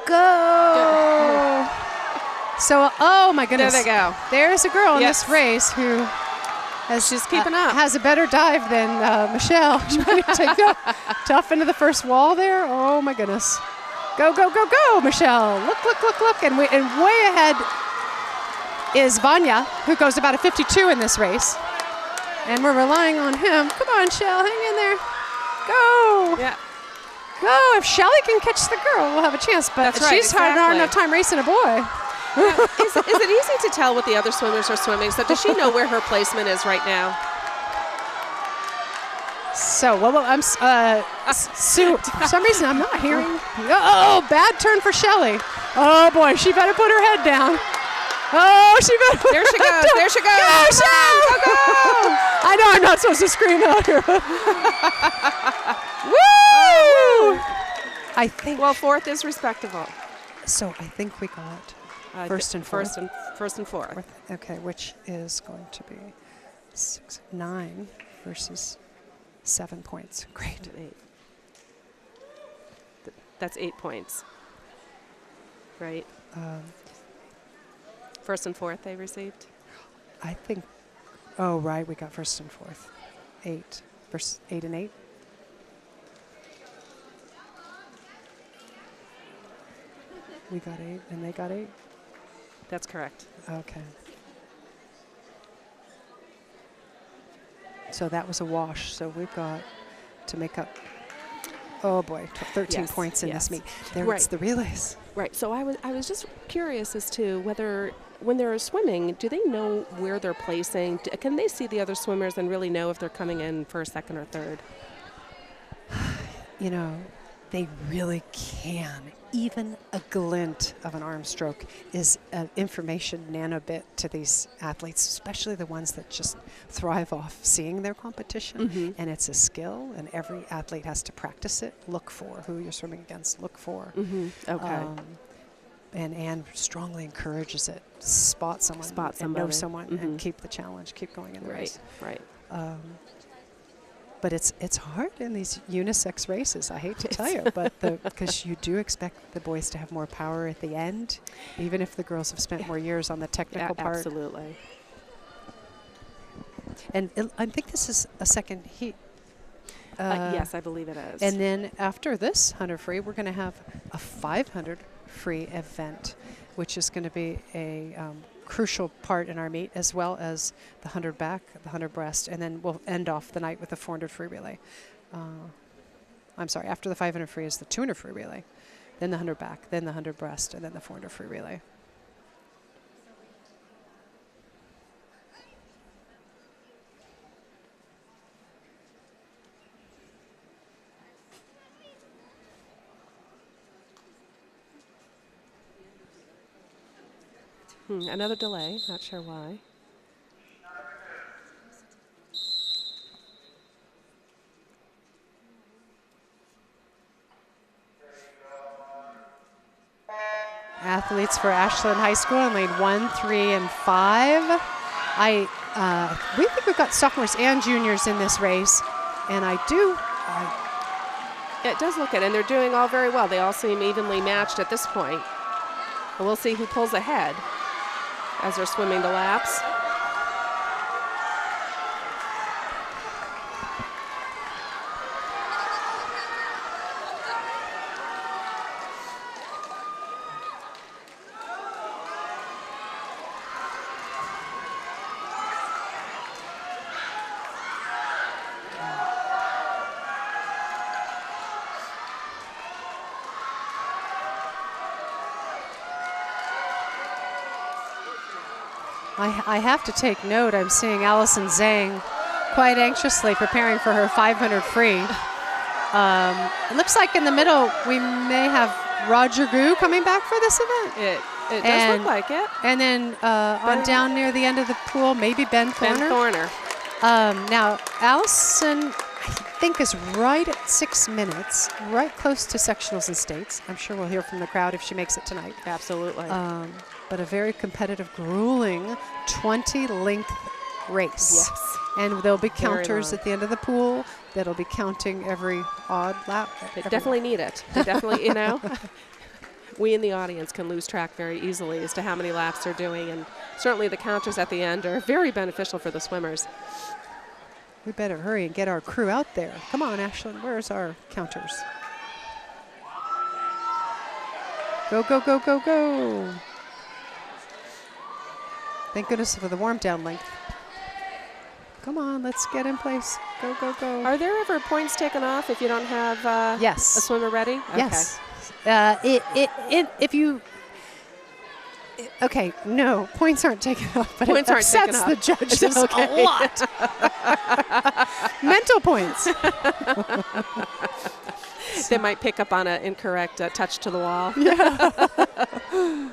Go! So, oh my goodness. There they go. There's a girl in this race who she's keeping up. Has a better dive than Michelle. She might take tough into the first wall there. Oh my goodness. Go, go, go, go, Michelle. Look, look, look, look. And way ahead is Vanya, who goes about a 52 in this race. And we're relying on him. Come on, Shell, hang in there. Go. Yeah. Go. If Shelly can catch the girl, we'll have a chance. But she's hard enough time racing a boy. Is it easy to tell what the other swimmers are swimming? So does she know where her placement is right now? So, I'm Sue. For some reason, I'm not hearing. Oh, bad turn for Shelly. Oh boy, she better put her head down. Oh, she better. There she goes. Down. There she goes. Go, Shell! Go, go! I know I'm not supposed to scream out here. Woo! I think. Well, fourth is respectable. So I think we got first and fourth. First and fourth. Okay, which is going to be 9 versus 7 points. Great. 8. That's 8 points. Right. First and fourth they received? I think, oh, right, we got first and fourth. 8 versus 8 and 8. We got 8 and they got 8. That's correct. Okay. So that was a wash. So we've got to make up, oh boy, 13 points in this meet. There it's the relays. Right. So I was just curious as to whether when they're swimming, do they know where they're placing? Can they see the other swimmers and really know if they're coming in first, second, or third? You know, they really can. Even a glint of an arm stroke is an information nanobit to these athletes, especially the ones that just thrive off seeing their competition. Mm-hmm. And it's a skill, and every athlete has to practice it. Look for who you're swimming against. Look for. Mm-hmm. Okay. and Anne strongly encourages it. Spot someone, and know someone, and keep the challenge, keep going in the race. Right. But it's hard in these unisex races. I hate to tell you, but because you do expect the boys to have more power at the end, even if the girls have spent more years on the technical part. Absolutely. And I think this is a second heat. Yes, I believe it is. And then after this 100 free, we're going to have a 500 free event, which is going to be a crucial part in our meet, as well as the 100 back, the 100 breast, and then we'll end off the night with the 400 free relay. I'm sorry, after the 500 free is the 200 free relay, then the 100 back, then the 100 breast, and then the 400 free relay. Another delay, not sure why. Athletes for Ashland High School in lane 1, 3, and 5. We think we've got sophomores and juniors in this race, and It does look it, and they're doing all very well. They all seem evenly matched at this point. And we'll see who pulls ahead as they're swimming the laps. I have to take note. I'm seeing Allison Zhang quite anxiously preparing for her 500 free. It looks like in the middle we may have Roger Gu coming back for this event. It does look like it. And then on down near the end of the pool, maybe Ben Thorner. Ben Thorner. Now, Allison, I think, is right at 6 minutes, right close to sectionals and states. I'm sure we'll hear from the crowd if she makes it tonight. Absolutely. But a very competitive, grueling 20-length race. Yes. And there'll be counters at the end of the pool that'll be counting every odd lap. They definitely need it. They definitely, you know, we in the audience can lose track very easily as to how many laps they're doing, and certainly the counters at the end are very beneficial for the swimmers. We better hurry and get our crew out there. Come on, Ashland, where's our counters? Go, go, go, go, go. Thank goodness for the warm down length. Come on, let's get in place. Go, go, go. Are there ever points taken off if you don't have yes. a swimmer ready? Yes. Okay, no, points aren't taken off, but points it aren't taken upsets off. the judges a lot. Mental points. They might pick up on an incorrect touch to the wall. Yeah.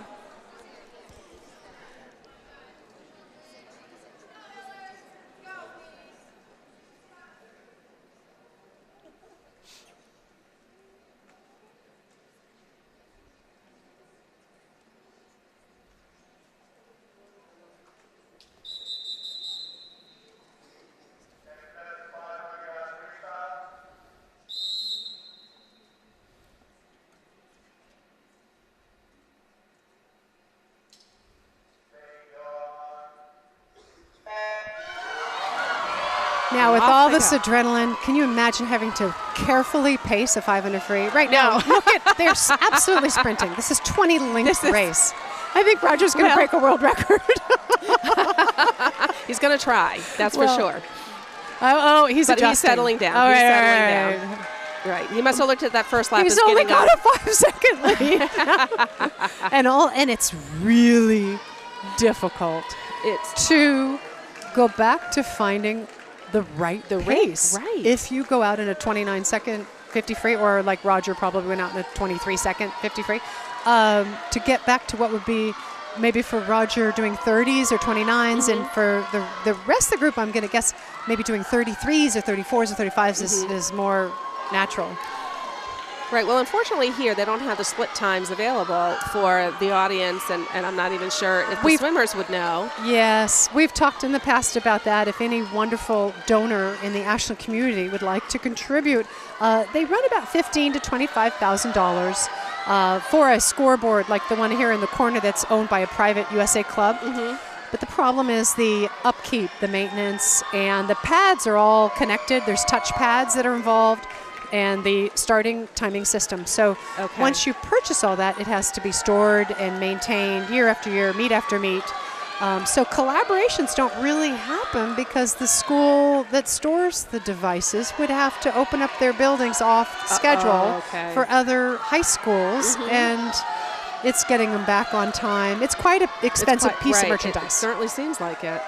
Now, with all this adrenaline, can you imagine having to carefully pace a 500 free? Right now, look at, they're absolutely sprinting. This is 20-length race. I think Roger's going to break a world record. He's going to try, that's for sure. Oh, he's adjusting. He's settling down. Oh, he's settling down. Right. He must have looked at that first lap. He's only got a 5-second lead. and it's really difficult to go back to finding the right pace. Right. If you go out in a 29-second 50 free, or like Roger probably went out in a 23-second 50 free, to get back to what would be maybe for Roger doing 30s or 29s, and for the rest of the group, I'm going to guess maybe doing 33s or 34s or 35s is more natural. Right. Well, unfortunately here they don't have the split times available for the audience, and I'm not even sure if the swimmers would know. Yes, we've talked in the past about that. If any wonderful donor in the Ashland community would like to contribute, they run about $15,000 to $25,000 for a scoreboard like the one here in the corner that's owned by a private USA club. But the problem is the upkeep, the maintenance, and the pads are all connected. There's touch pads that are involved, and the starting timing system. So once you purchase all that, it has to be stored and maintained year after year, meet after meet. So collaborations don't really happen because the school that stores the devices would have to open up their buildings off schedule for other high schools, and it's getting them back on time. It's quite an expensive piece of merchandise. It certainly seems like it.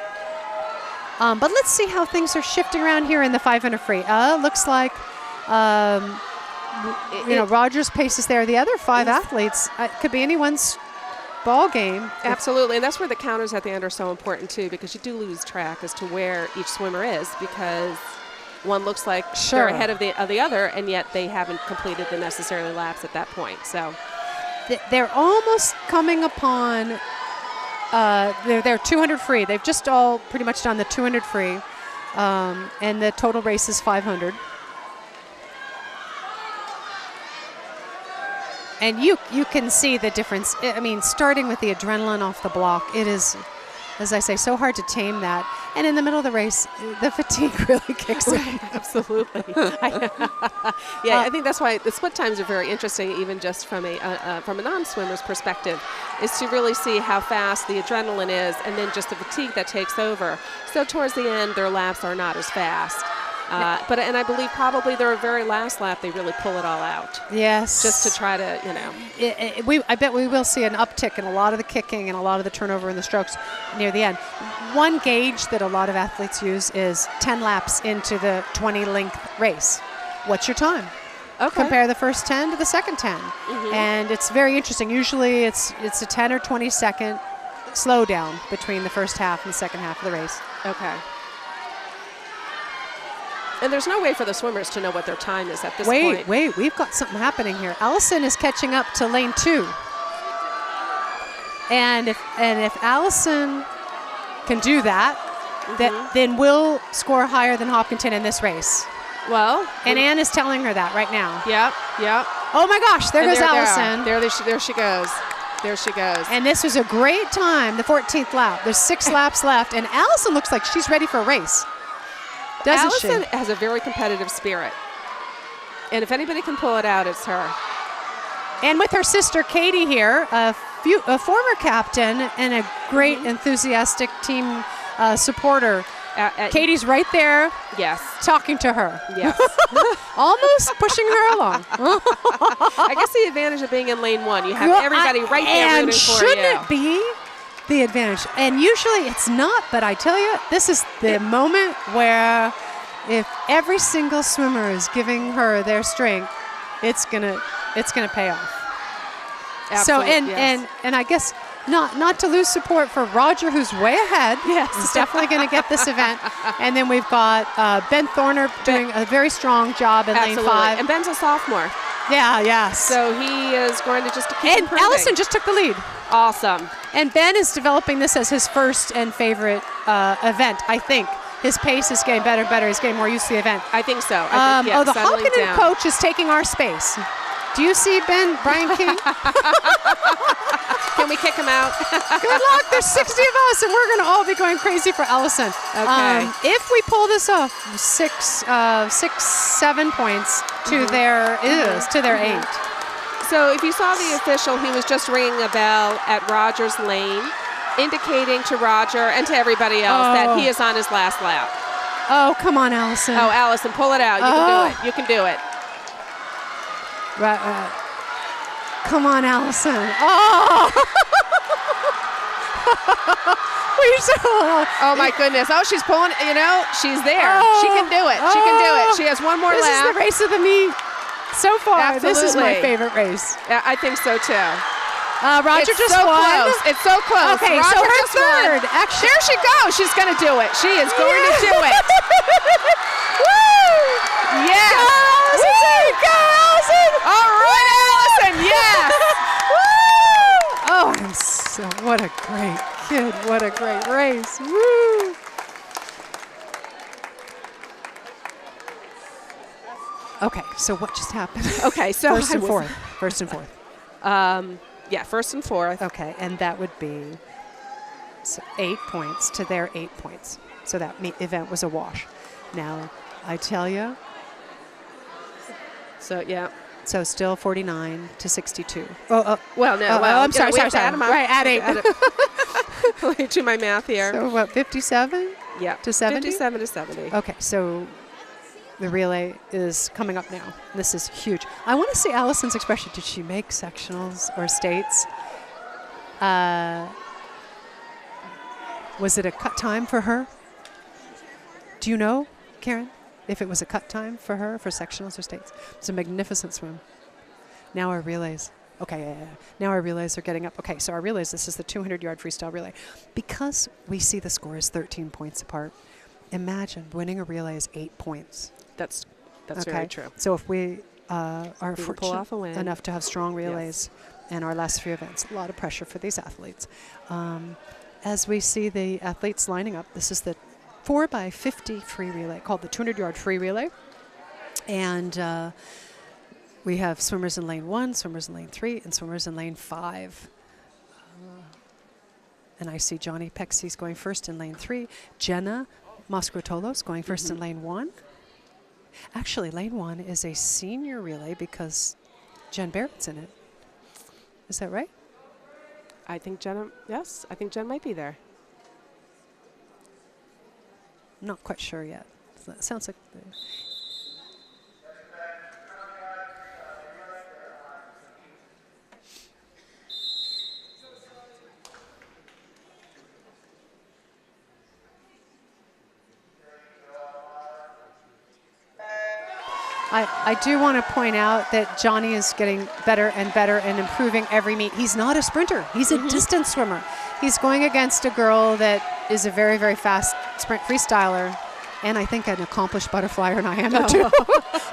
But let's see how things are shifting around here in the 500 free. Looks like Rogers' pace is there. The other 5 athletes, it could be anyone's ball game. Absolutely, and that's where the counters at the end are so important too, because you do lose track as to where each swimmer is, because one looks like they're ahead of the other, and yet they haven't completed the necessary laps at that point. So they're almost coming upon they're 200 free. They've just all pretty much done the 200 free, and the total race is 500. And you can see the difference. I mean, starting with the adrenaline off the block, it is, as I say, so hard to tame that. And in the middle of the race, the fatigue really kicks in. Absolutely. I think that's why the split times are very interesting, even just from a non-swimmer's perspective, is to really see how fast the adrenaline is, and then just the fatigue that takes over. So towards the end, their laps are not as fast. But I believe probably their very last lap they really pull it all out. Yes. Just to try to, I bet we will see an uptick in a lot of the kicking and a lot of the turnover in the strokes near the end. One gauge that a lot of athletes use is 10 laps into the 20-length race. What's your time? Compare the first 10 to the second 10. And it's very interesting. Usually it's a 10 or 20 second slowdown between the first half and the second half of the race. And there's no way for the swimmers to know what their time is at this point. Wait, we've got something happening here. Allison is catching up to lane 2. And if Allison can do that, then we'll score higher than Hopkinton in this race. Well, and Ann is telling her that right now. Yep. Oh my gosh, there goes Allison. There she goes. There she goes. And this was a great time, the 14th lap. There's 6 laps left, and Allison looks like she's ready for a race. Allison has a very competitive spirit. And if anybody can pull it out, it's her. And with her sister Katie here, a former captain and a great enthusiastic team supporter. Katie's right there. Yes. Talking to her. Yes. Almost pushing her along. I guess the advantage of being in lane 1, you have everybody right there rooting for you. And shouldn't it be the advantage? And usually it's not, but I tell you, this is the moment where if every single swimmer is giving her their strength, it's gonna pay off. Absolutely, so and I guess not to lose support for Roger, who's way ahead. Yes, he's definitely going to get this event. And then we've got Ben Thorner doing a very strong job in lane 5. And Ben's a sophomore. Yeah, yes. So he is going to just keep improving. Allison just took the lead. Awesome. And Ben is developing this as his first and favorite event, I think. His pace is getting better and better. He's getting more used to the event. I think so. The Hopkinton coach is taking our space. Do you see Brian King? Can we kick him out? Good luck. There's 60 of us, and we're going to all be going crazy for Allison. Okay. If we pull this off, 7 points to their 8. So if you saw the official, he was just ringing a bell at Rogers Lane, indicating to Roger and to everybody else that he is on his last lap. Oh, come on, Allison. Oh, Allison, pull it out. You can do it. You can do it. Right. Come on, Allison. Oh! Oh, my goodness. Oh, she's pulling, she's there. She can do it. She can do it. She has one more lap. This is the race of the meet so far. Absolutely. This is my favorite race. Yeah, I think so, too. Roger it's just so won. Close. It's so close. Okay, Roger so her just third. Won. Actually, there she goes. She's going to do it. She is going to do it. Woo! Yes. Go, Allison! Go, Allison! All Yes! Oh, what a great kid. What a great race. Woo! Okay, so what just happened? Okay, so First and fourth. First and fourth. Yeah, first and fourth. Okay, and that would be 8 points to their 8 points. So that event was a wash. Now, I tell you. So, yeah. So still 49 to 62. Well, no. I'm sorry. We have to add them up. Right, add 8. Let me do my math here. So what, 57? Yeah. To 70? 57 to 70. Okay, so the relay is coming up now. This is huge. I want to see Allison's expression. Did she make sectionals or states? Was it a cut time for her? Do you know, Karen, if it was a cut time for her for sectionals or states? It's a magnificent swim. Now our relays. Okay, yeah. Now our relays are getting up. Okay, so our relays, this is the 200-yard freestyle relay. Because we see the score is 13 points apart, imagine winning a relay is 8 points. That's Okay. very true. So if we are We can pull off a win. fortunate enough to have strong relays in our last few events, a lot of pressure for these athletes. As we see the athletes lining up, this is the 4x50 free relay called the 200-yard free relay. And we have swimmers in lane 1, swimmers in lane 3, and swimmers in lane 5. And I see Johnny Pexy's going first in lane 3. Jenna Mosquitolos going first in lane 1. Actually, lane 1 is a senior relay because Jen Barrett's in it. Is that right? I think Jen might be there. Not quite sure yet. So that sounds like I do want to point out that Johnny is getting better and better and improving every meet. He's not a sprinter. He's a distance swimmer. He's going against a girl that is a very, very fast sprint freestyler and I think an accomplished butterflyer, and I am too.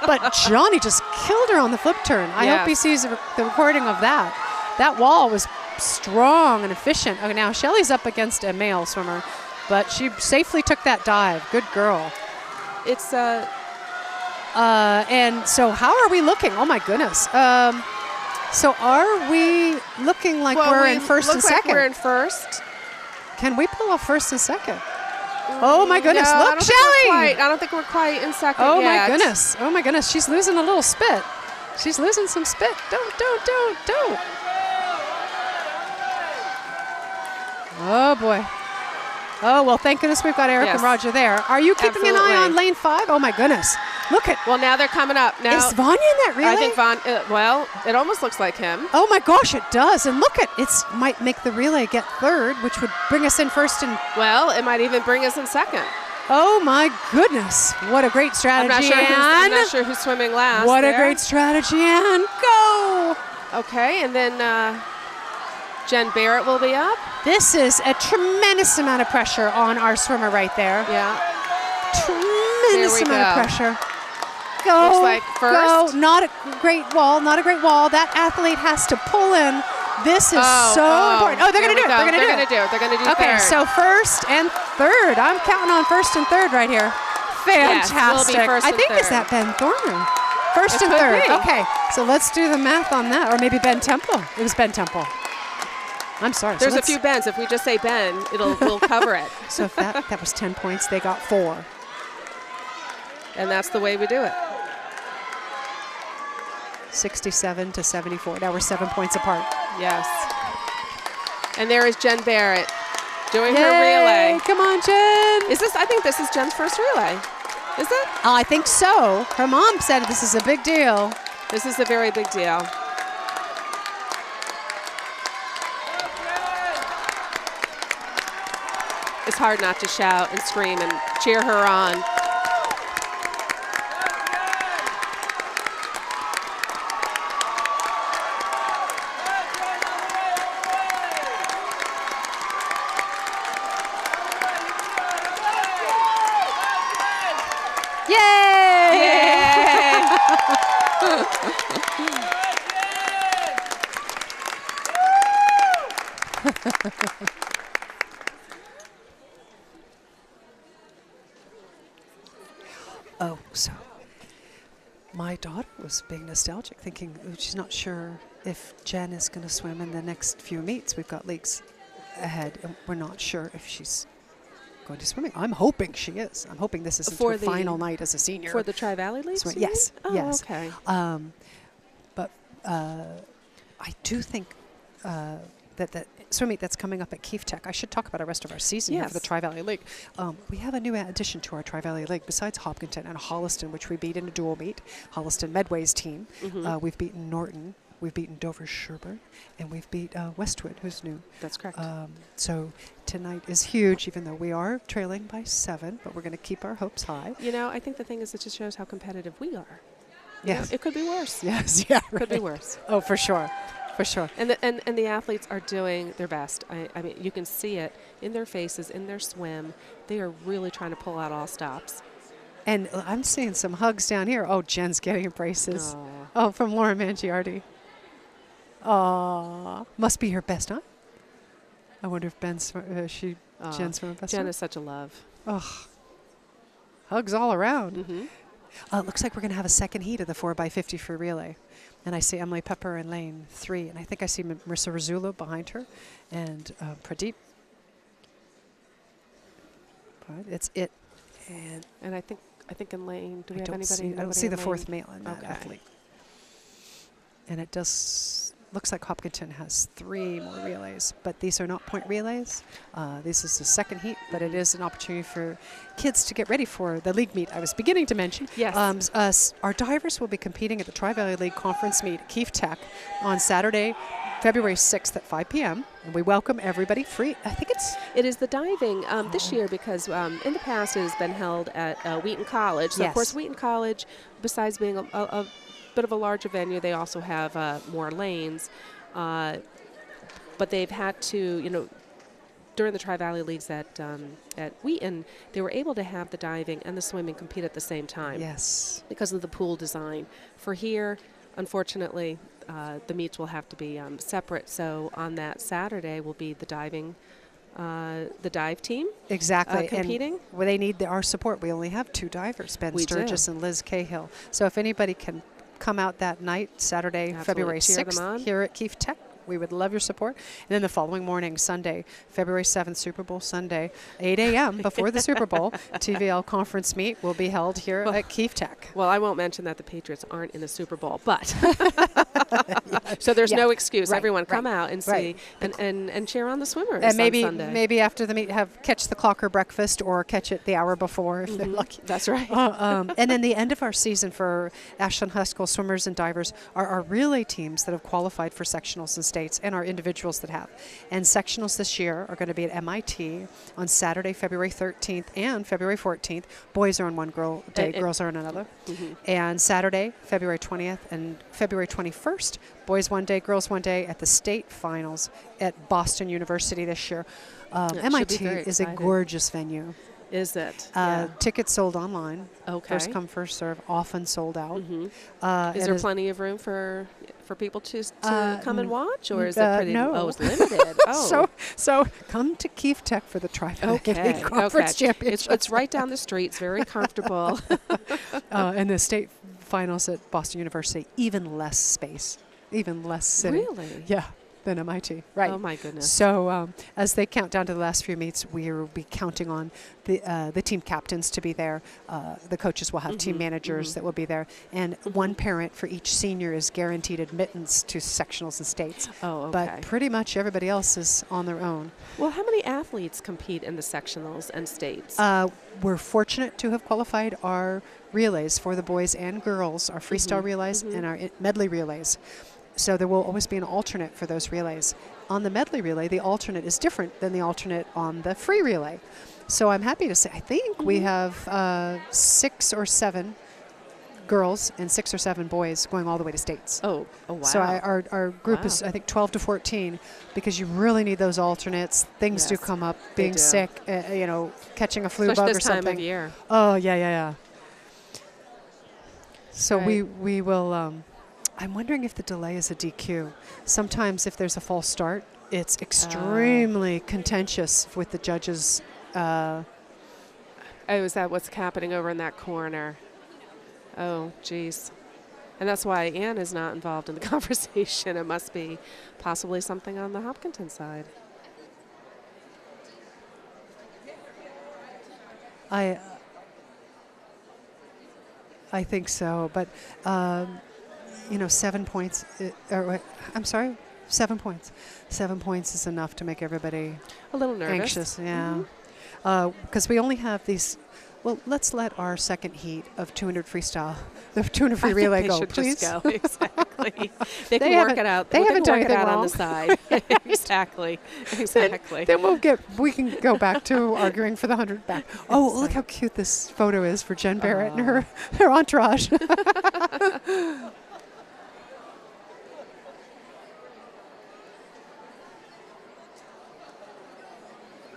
But Johnny just killed her on the flip turn. I hope he sees the recording of that. That wall was strong and efficient. Okay, now Shelly's up against a male swimmer, but she safely took that dive. Good girl. It's and so how are we looking? Oh my goodness. So are we looking like we're in first and second? We're in first. Can we pull off first and second? Oh my goodness! No, look, Shelly! I don't think we're quite in second Oh yet. my goodness! Oh my goodness! She's losing a little spit. She's losing some spit. Don't. Oh boy. Oh well, thank goodness we've got Eric and Roger there. Are you keeping an eye on lane 5? Oh my goodness! Look at. Well, now they're coming up. Now is Vanya in that relay? I think well, it almost looks like him. Oh my gosh, it does. And look at might make the relay get third, which would bring us in first and. Well, it might even bring us in second. Oh my goodness! What a great strategy, I'm not sure who's swimming last. What a great strategy, Anne. Go! Okay, and then Jen Barrett will be up. This is a tremendous amount of pressure on our swimmer right there. Yeah. Tremendous amount of pressure. Go. Looks like first. Go. Not a great wall. Not a great wall. That athlete has to pull in. This is so important. Oh, they're going to do it. They're going to do it. They're going to do Okay, third. so first and third. I'm counting on first and third right here. Fantastic. Yes, we'll be first I and think third. is that Ben Thornton? First and third. Be. Okay, so let's do the math on that. Or maybe Ben Temple. It was Ben Temple. I'm sorry. There's a few Bens. If we just say Ben, we'll cover it. So if that was 10 points, they got 4. And that's the way we do it. 67 to 74. Now we're 7 points apart. Yes. And there is Jen Barrett doing Yay, her relay. Come on, Jen. I think this is Jen's first relay. Is it? I think so. Her mom said this is a big deal. This is a very big deal. It's hard not to shout and scream and cheer her on. Oh, so my daughter was being nostalgic, thinking she's not sure if Jen is going to swim in the next few meets. We've got leagues ahead, and we're not sure if she's going to swimming. I'm hoping she is. I'm hoping this isn't her final night as a senior. For the Tri-Valley League? Yes, oh, yes. Okay. But I do think that the swim meet that's coming up at Keefe Tech, I should talk about the rest of our season here for the Tri-Valley League. We have a new addition to our Tri-Valley League besides Hopkinton and Holliston, which we beat in a dual meet. Holliston Medway's team. We've beaten Norton. We've beaten Dover Sherburne, and we've beat Westwood, who's new. That's correct. So tonight is huge, even though we are trailing by 7, but we're going to keep our hopes high. You know, I think the thing is it just shows how competitive we are. Yes. It could be worse. Yes, yeah, Could be worse. Oh, for sure. For sure. And the athletes are doing their best. I mean, you can see it in their faces, in their swim. They are really trying to pull out all stops. And I'm seeing some hugs down here. Oh, Jen's getting braces. Oh, from Lauren Mangiardi. Oh, must be her best time. I wonder if Jen's her best Jen time. is such a love. Oh, hugs all around. It looks like we're going to have a second heat of the 4x50 for relay. And I see Emily Pepper in lane 3. And I think I see Marissa Rizzullo behind her. And Pradeep. But it's it. And I think in lane, do we have anybody? I don't see the fourth male in that athlete. And it looks like Hopkinton has 3 more relays, but these are not point relays. This is the second heat, but it is an opportunity for kids to get ready for the league meet I was beginning to mention. Yes. Our divers will be competing at the Tri-Valley League Conference meet at Keefe Tech on Saturday, February 6th at 5 p.m. And we welcome everybody free. I think it is the diving this year because in the past it has been held at Wheaton College. So, of course, Wheaton College, besides being a bit of a larger venue, they also have more lanes, but they've had to, during the Tri-Valley Leagues at Wheaton, they were able to have the diving and the swimming compete at the same time. Yes. Because of the pool design. For here, unfortunately, the meets will have to be separate. So on that Saturday will be the diving. The dive team competing. And they need our support. We only have 2 divers, Ben Sturgis and Liz Cahill. So if anybody can come out that night, Saturday, February 6th, here at Keefe Tech, we would love your support. And then the following morning, Sunday, February 7th, Super Bowl Sunday, 8 a.m. before the Super Bowl, TVL conference meet will be held here at Keefe Tech. Well, I won't mention that the Patriots aren't in the Super Bowl, but so there's no excuse. Everyone come out and see and cheer on the swimmers and maybe, on Sunday. Maybe after the meet, catch the clock or breakfast or catch it the hour before if they're lucky. That's right. And then the end of our season for Ashland High School swimmers and divers are our relay teams that have qualified for sectionals and states and our individuals that have. And sectionals this year are going to be at MIT on Saturday, February 13th and February 14th. Boys are on one day, girls are on another. And Saturday, February 20th and February 21st, boys one day, girls one day at the state finals at Boston University this year. MIT is a gorgeous venue. Is it? Tickets sold online. Okay. First come, first serve, often sold out. Is there plenty of room for people to come and watch, or is it pretty? No. Oh, it's limited. Oh. So come to Keefe Tech for the Tri-Valley Conference Championship. It's right down the street. It's very comfortable. And the state finals at Boston University, even less space, even less sitting. Really? Yeah. Than MIT, right? Oh my goodness! So as they count down to the last few meets, we will be counting on the team captains to be there. The coaches will have team managers that will be there, and one parent for each senior is guaranteed admittance to sectionals and states. Oh, okay. But pretty much everybody else is on their own. Well, how many athletes compete in the sectionals and states? We're fortunate to have qualified our relays for the boys and girls, our freestyle relays and our medley relays. So there will always be an alternate for those relays. On the medley relay, the alternate is different than the alternate on the free relay. So I'm happy to say, I think we have 6 or 7 girls and 6 or 7 boys going all the way to states. Oh wow. So our group is, I think, 12 to 14, because you really need those alternates. Things do come up, being sick, catching a flu especially bug this or something. time of year. Oh, yeah. So we will... I'm wondering if the delay is a DQ. Sometimes if there's a false start, It's extremely contentious with the judges. Oh, is that what's happening over in that corner? Oh, geez. And that's why Ann is not involved in the conversation. It must be possibly something on the Hopkinton side. I think so, but 7 points. I'm sorry, 7 points. 7 points is enough to make everybody A little nervous. anxious. Yeah, because we only have these. Well, let's let our second heat of 200 freestyle, the 200 free relay go, please. Just go. Exactly. They can work it out. They haven't done work it anything out wrong. on the side. Exactly. Exactly. Then we can go back to arguing for the 100 back. Oh, look how cute this photo is for Jen Barrett and her entourage.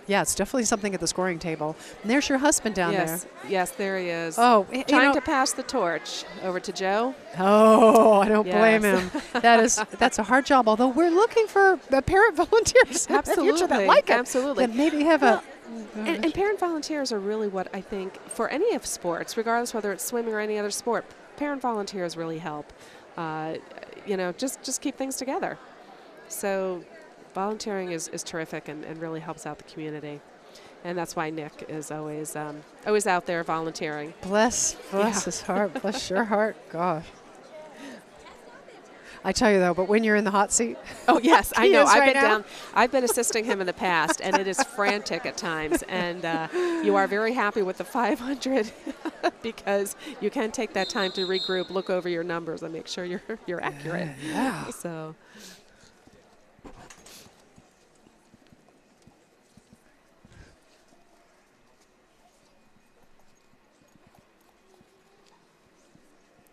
Yeah, it's definitely something at the scoring table. And there's your husband down there. Yes, there he is. Oh, trying to pass the torch over to Joe. Oh, I don't blame Yes. him. That's a hard job. Although we're looking for parent volunteers in the future that like it. Absolutely. That maybe have a. And parent volunteers are really what I think for any of sports, regardless whether it's swimming or any other sport. Parent volunteers really help. Just keep things together. So volunteering is terrific and really helps out the community. And that's why Nick is always out there volunteering. Bless his heart. Bless your heart. Gosh. I tell you though, but when you're in the hot seat. Oh yes, I know. I've been down. I've been assisting him in the past, and it is frantic at times. And you are very happy with the 500 because you can take that time to regroup, look over your numbers, and make sure you're accurate. Yeah. So.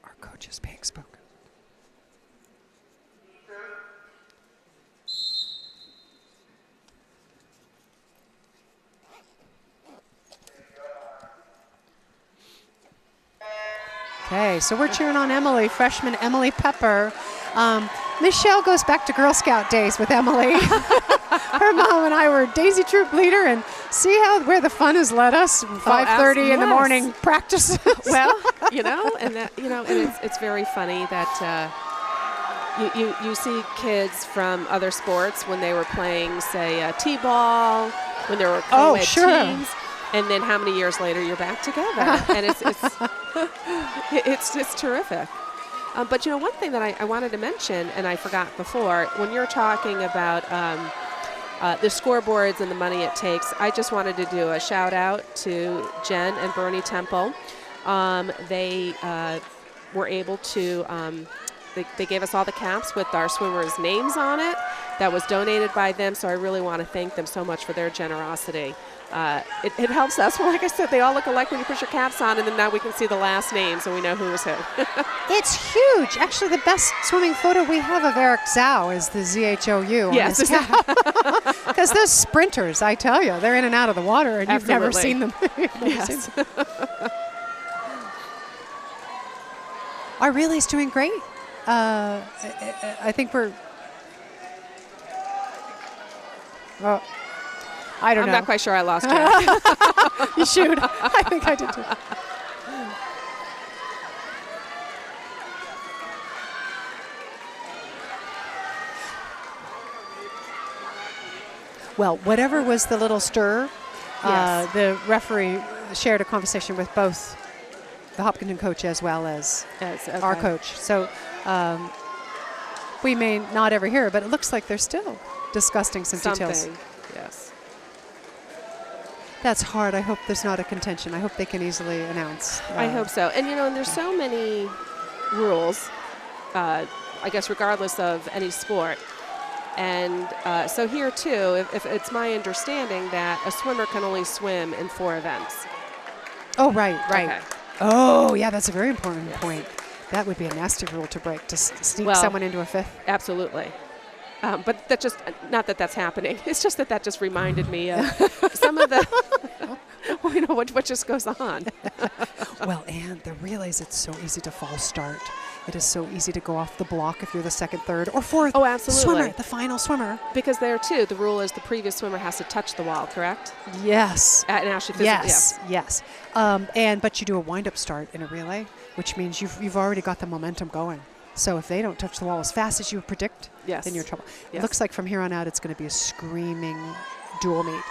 Our coach is being spoken. Okay, so we're cheering on Emily, freshman Emily Pepper. Michelle goes back to Girl Scout days with Emily. Her mom and I were Daisy Troop leader, and see where the fun has led us. 5:30 in the morning practice. Well, and it's very funny that you see kids from other sports when they were playing, say, t-ball, when there were co-ed teams. And then how many years later you're back together, and it's terrific. But one thing that I wanted to mention, and I forgot before, when you're talking about the scoreboards and the money it takes, I just wanted to do a shout out to Jen and Bernie Temple. They were able to. They gave us all the caps with our swimmers' names on it. That was donated by them, so I really want to thank them so much for their generosity. It helps us. Well, like I said, they all look alike when you put your caps on, and then now we can see the last names, and we know who is who. It's huge. Actually, the best swimming photo we have of Eric Zhao is the ZHOU. Yes. Because those sprinters, I tell you, they're in and out of the water, and you've never seen them. Yes. Our relay's doing great. I think we're. Well, I don't know. I'm not quite sure I lost track. You should. I think I did too. Well, whatever was the little stir, Yes. the referee shared a conversation with both the Hopkinton coach as well as our coach. So we may not ever hear, but it looks like they're still discussing some details. Yes. That's hard. I hope there's not a contention. I hope they can easily announce. I hope so. And, and there's so many rules, I guess, regardless of any sport. And so here, too, if it's my understanding that a swimmer can only swim in 4 events. Oh, right. Okay. Oh, yeah, that's a very important point. That would be a nasty rule to break, to sneak someone into a 5th. Absolutely. But that just, not that that's happening. It's just that just reminded me of some of the, what just goes on. Well, and the relays, it's so easy to false start. It is so easy to go off the block if you're the second, third, or fourth Oh, absolutely. swimmer, the final swimmer. Because there, too, the rule is the previous swimmer has to touch the wall, correct? Yes. Now she physically, Yes. But you do a wind-up start in a relay, which means you've already got the momentum going. So if they don't touch the wall as fast as you predict, Yes. then you're in trouble. Yes. It looks like from here on out it's going to be a screaming dual meet.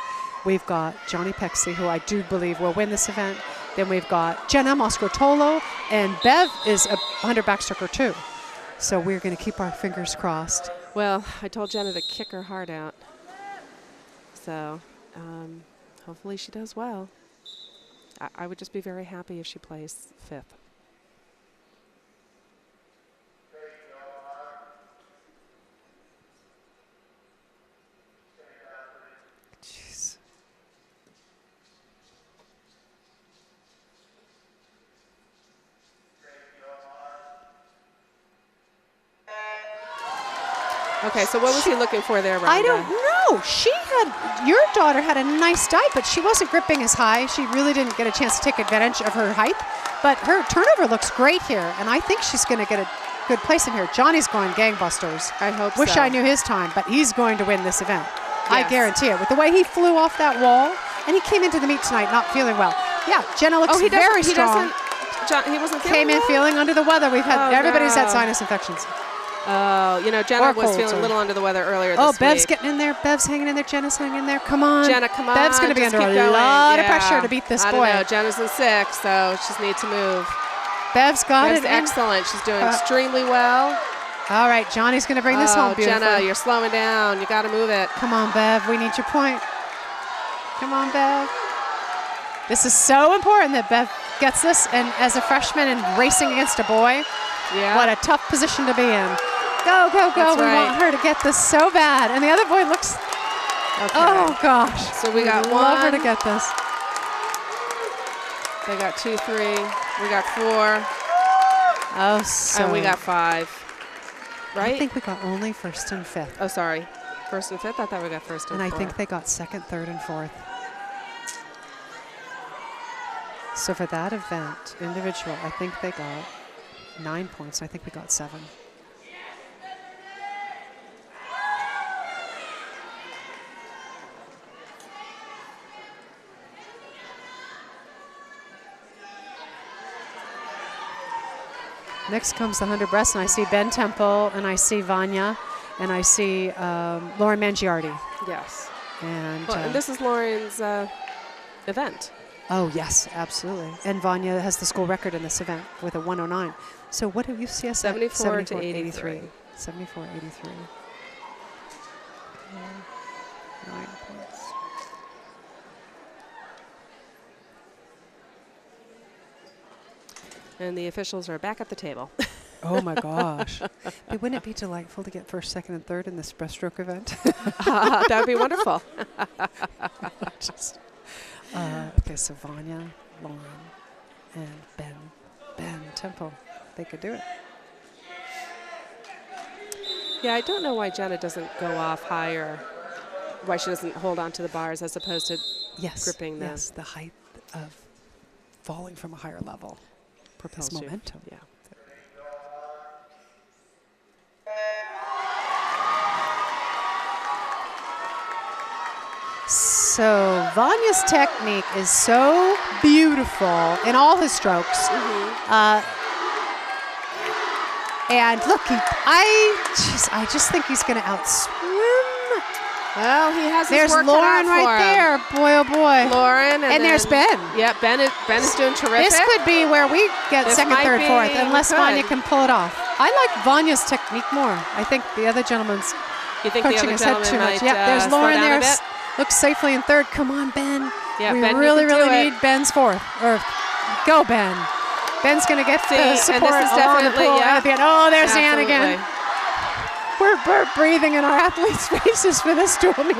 We've got Johnny Pexley, who I do believe will win this event. Then we've got Jenna Moscotolo, and Bev is a 100 backstroker too. So we're going to keep our fingers crossed. Well, I told Jenna to kick her heart out. So hopefully she does well. I would just be very happy if she plays 5th. Jeez. Okay, so what was he looking for there, Rhonda? I don't know. Your daughter had a nice dive, but she wasn't gripping as high. She really didn't get a chance to take advantage of her height. But her turnover looks great here, and I think she's going to get a good place in here. Johnny's going gangbusters. I hope Wish so. I knew his time, but he's going to win this event. I Yes. guarantee it. With the way he flew off that wall, and he came into the meet tonight not feeling well. Yeah, Jenna looks very strong. He wasn't Came in well? feeling under the weather. We've had everybody's had no. sinus infections. Oh, Jenna Or was colds feeling or- a little under the weather earlier Oh, this Bev's week. getting in there. Bev's hanging in there. Jenna's hanging in there. Come on. Jenna, come on. Bev's going to be just under keep a going. lot of Yeah. pressure to beat this I boy. don't know. Jenna's in 6th, so she just needs to move. Bev's got Bev's it. excellent. She's doing extremely well. All right, Johnny's going to bring this home beautifully. Jenna, you're slowing down. You got to move it. Come on, Bev. We need your point. Come on, Bev. This is so important that Bev gets this, and as a freshman and racing against a boy, Yeah. what a tough position to be in. Go, go, go. That's We right. want her to get this so bad. And the other boy looks, Okay. oh, gosh. So we got love her one. to get this. They got 2, 3. We got 4. Oh, so. And we got 5. Right? I think we got only 1st and 5th. Oh, sorry. 1st and 5th? I thought we got 1st and 4th. And I think they got 2nd, 3rd, and 4th. So for that event, individual, I think they got 9 points. I think we got 7. Next comes the 100 breast, and I see Ben Temple, and I see Vanya, and I see Lauren Mangiardi. Yes. And, Well, and this is Lauren's event. oh, yes, absolutely. And Vanya has the school record in this event with a 109. So what do you see us at? 74 to 83. 74, 83. 9 points. And the officials are back at the table. Oh, my gosh. But wouldn't it be delightful to get 1st, 2nd, and 3rd in this breaststroke event? That would be wonderful. Just, okay, so Vanya, Lauren, and Ben Temple. They could do it. Yeah, I don't know why Jenna doesn't go off higher, why she doesn't hold on to the bars as opposed to Yes, gripping them. yes, the height of falling from a higher level propels propels you. momentum. Yeah. So Vanya's technique is so beautiful in all his strokes. And look, I just think he's going to outswim. Well, he has his There's work cut Lauren out right for him. there. Boy, oh boy. Lauren. And there's Ben. Yeah, Ben is doing terrific. This could be where we get This 2nd, might 3rd, be- 4th, we unless could. Vanya can pull it off. I like Vanya's technique more. I think the other gentleman's You think the coaching other his head gentleman too might much. Yeah, there's slow Lauren down there. a bit? Looks safely in 3rd. Come on, Ben. Yeah, we Ben, you really, can do really it. need Ben's 4th. Or go, Ben. Ben's going to get See, the and support this is along the definitely- pool yeah. at the end. Oh, there's Ann Absolutely. again. We're breathing in our athletes' faces for this dual meet.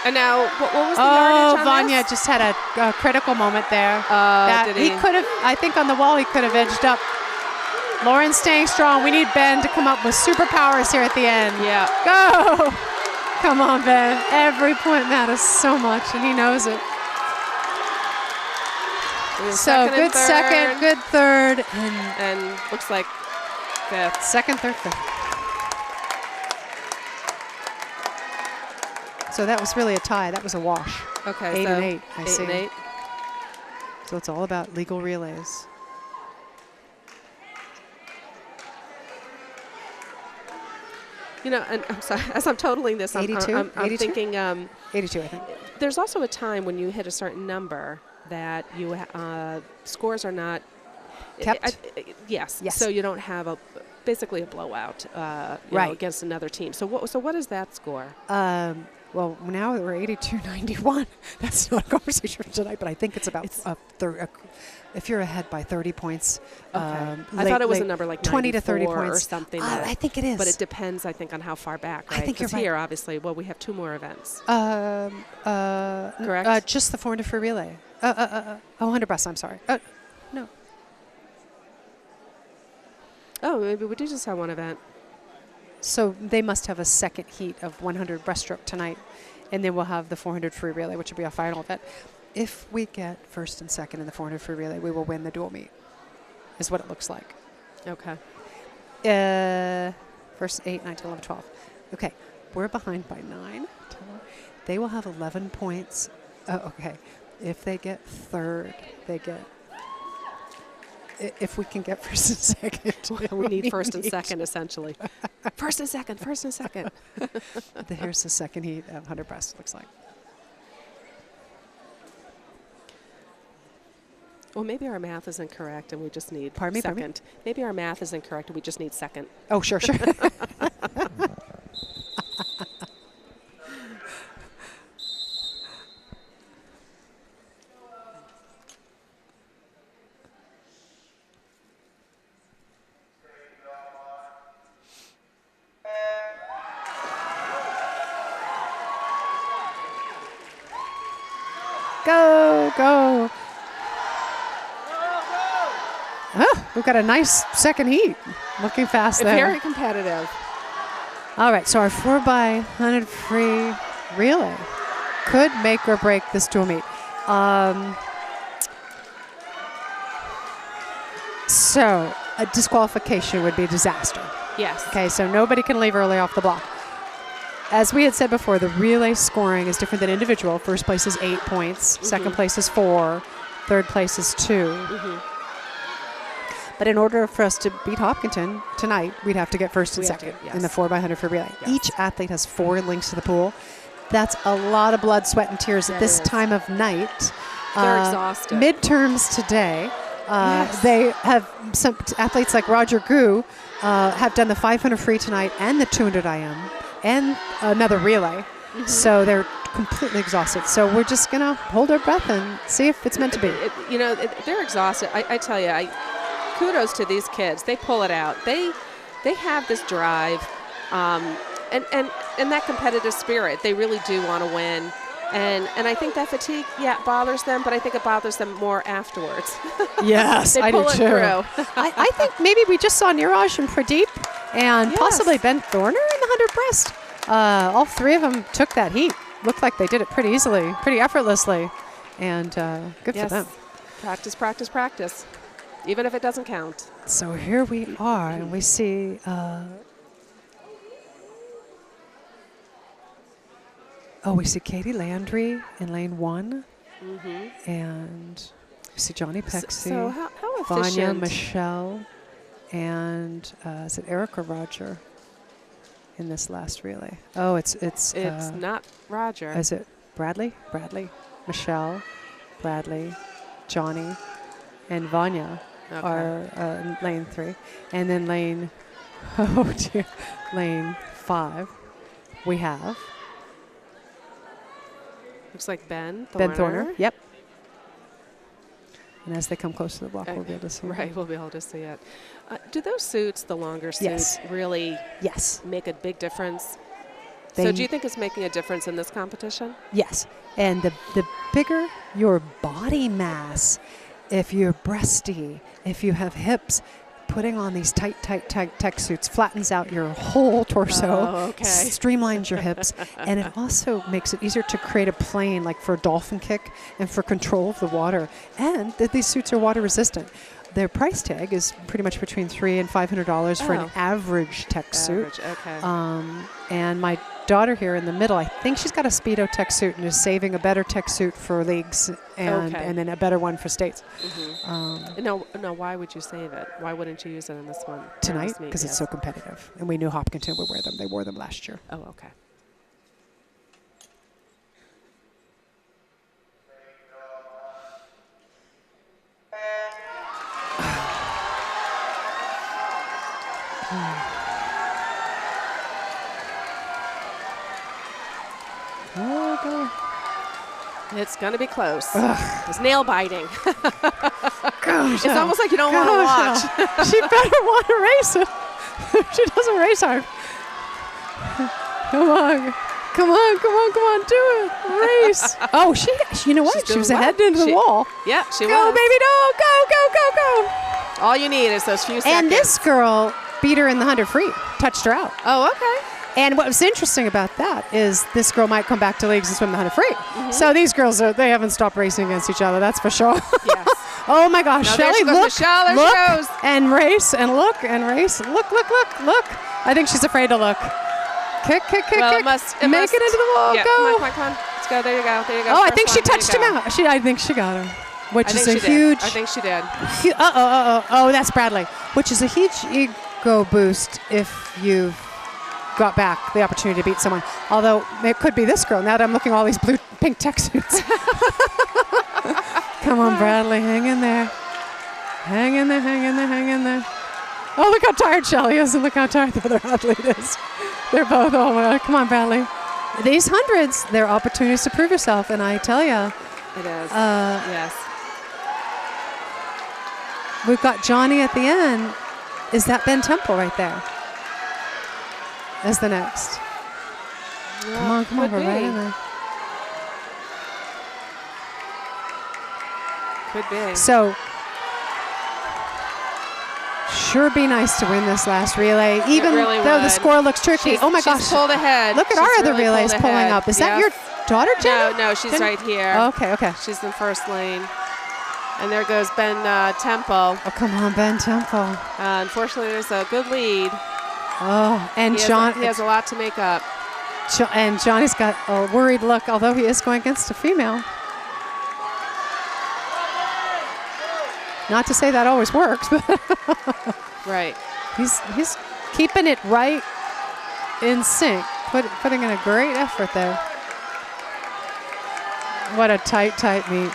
And now, what was the yardage on Vanya this? just had a critical moment there. Did he? He could have, I think on the wall, he could have edged up. Lauren's staying strong. We need Ben to come up with superpowers here at the end. Yeah. Go! Come on, Ben. Every point matters so much, and he knows it. So good second, good third, and looks like fifth. Second, third, fifth. So that was really a tie. That was a wash. Okay, 8 so and 8. I see. 8 and 8. So it's all about legal relays. You know, and I'm sorry, as I'm totaling this, 82? I'm 82? thinking 82, I think. there's also a time when you hit a certain number that you scores are not Kept? Yes. Yes. So you don't have basically a blowout Right. against another team. So what is that score? Well, now we're 82-91. That's not a conversation for tonight, but I think it's about if you're ahead by 30 points. Okay. I thought it was a number like 20 to 30 points or something. I think it is. But it depends, I think, on how far back, right? I think you're right. Here, obviously, well, we have 2 more events. Correct? Just the 400 free relay. 100 breast, I'm sorry. No. Oh, maybe we do just have one event. So they must have a second heat of 100 breaststroke tonight, and then we'll have the 400 free relay, which will be a final event. If we get first and second in the 400 free relay, we will win the dual meet, is what it looks like. Okay. First 8, 9, 10, 11, 12. Okay, we're behind by 9. They will have 11 points. Okay, if they get third, they get... If we can get first and second. We need first and second, essentially. First and second. Here's the second heat of 100 breast, looks like. Well, maybe our math is incorrect and we just need Pardon me? second. Maybe our math is incorrect and we just need second. Oh, sure. Go. Oh, we've got a nice second heat. Looking fast there. Very competitive. All right, so our 4x100 free relay could make or break this dual meet. So a disqualification would be a disaster. Yes. Okay, so nobody can leave early off the block. As we had said before, the relay scoring is different than individual. First place is 8 points. Second place is 4. Third place is 2. But in order for us to beat Hopkinton tonight, we'd have to get first and second in the 4x100 free relay. Yes. Each athlete has 4 links to the pool. That's a lot of blood, sweat, and tears at this time of night. They're exhausted. Midterms today. They have some athletes like Roger Gu have done the 500 free tonight and the 200 IM and another relay. So they're completely exhausted. So we're just going to hold our breath and see if it's meant to be. They're exhausted. I tell you, kudos to these kids. They pull it out. They have this drive and that competitive spirit. They really do want to win. And I think that fatigue, bothers them, but I think it bothers them more afterwards. Yes, I do too. I think maybe we just saw Niraj and Pradeep and possibly Ben Thorner in the 100 breast. All 3 of them took that heat. Looked like they did it pretty easily, pretty effortlessly, and good for them. Practice, practice, practice, even if it doesn't count. So here we are, and we see... we see Katie Landry in lane 1, and we see Johnny Pexey, So how Vanya, efficient? Michelle, and is it Eric or Roger in this last relay? Oh, it's not Roger. Is it Bradley? Michelle, Bradley, Johnny, and Vanya are in lane 3, and then lane 5 we have. Looks like Ben Thorner. Yep. And as they come close to the block, we'll be able to see. Right, we'll be able to see it. Do those suits, the longer suits, really make a big difference? So do you think it's making a difference in this competition? Yes. And the bigger your body mass, if you're breasty, if you have hips, putting on these tight tech suits flattens out your whole torso, streamlines your hips, and it also makes it easier to create a plane, like for a dolphin kick and for control of the water. And these suits are water resistant. Their price tag is pretty much between $300 and $500 for an average tech suit. And my daughter here in the middle, I think she's got a Speedo tech suit and is saving a better tech suit for leagues and then a better one for states. No, why would you save it? Why wouldn't you use it in this one? Tonight? Because it's so competitive. And we knew Hopkinton would wear them. They wore them last year. Oh, okay. It's going to be close. It's nail biting. Gosh, it's almost like you don't want to watch. She better want to race it. She doesn't race hard. Come on. Come on, do it. Race. Oh, you know what? She was headed into the wall. Yeah, she was. Go, baby, go. All you need is those few seconds. And this girl beat her in the 100 free, touched her out. Oh, okay. And what was interesting about that is this girl might come back to leagues and swim the 100 free. So these girls, they haven't stopped racing against each other, that's for sure. Yes. Oh my gosh, Shelly, look, and race, and look, and race. Look. I think she's afraid to look. Kick. Make it into the wall, yeah, go. Come on. Let's go, there you go. Oh, I think she touched him out. I think she got him. Which is a huge... I think she did. Oh, that's Bradley. Which is a huge ego boost if you've got back the opportunity to beat someone. Although it could be this girl now that I'm looking at all these pink tech suits. Come on, Bradley, hang in there. Hang in there. Oh, look how tired Shelly is and look how tired the other athlete is. They're both, oh my God, come on, Bradley. These hundreds, they're opportunities to prove yourself, and I tell you. It is, yes. We've got Johnny at the end. Is that Ben Temple right there? As the next. Yeah, come on, we're right in there. Could be. So, sure be nice to win this last relay, even though the score looks tricky. Oh my gosh. She's pulled ahead. Look at our other relays pulling up. Is that your daughter, Jenny? No, she's right here. Oh, okay. She's in first lane. And there goes Ben Temple. Oh, come on, Ben Temple. Unfortunately, there's a good lead. Oh, and he has a lot to make up. And Johnny's got a worried look, although he is going against a female. Not to say that always works, but right. He's keeping it right in sync, putting in a great effort there. What a tight meet.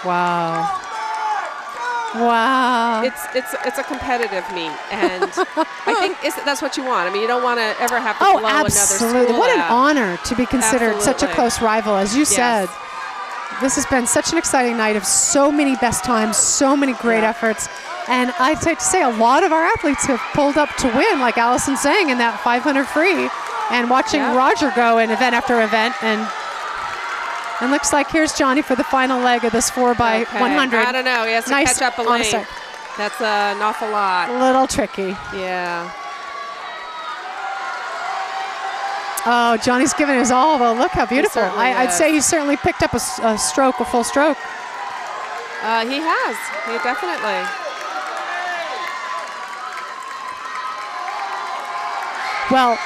Wow. It's a competitive meet, and I think that's what you want. I mean, you don't want to ever have to blow another school What an out. honor to be considered such a close rival, as you said. This has been such an exciting night of so many best times, so many great efforts. And I'd like to say a lot of our athletes have pulled up to win, like Allison saying, in that 500 free. And watching Roger go in event after event. And looks like here's Johnny for the final leg of this 4x100. I don't know. He has to catch up a lane. That's an awful lot. A little tricky. Yeah. Oh, Johnny's giving his all, though. Look how beautiful. I'd is. say he's certainly picked up a full stroke. He has. He definitely. Well,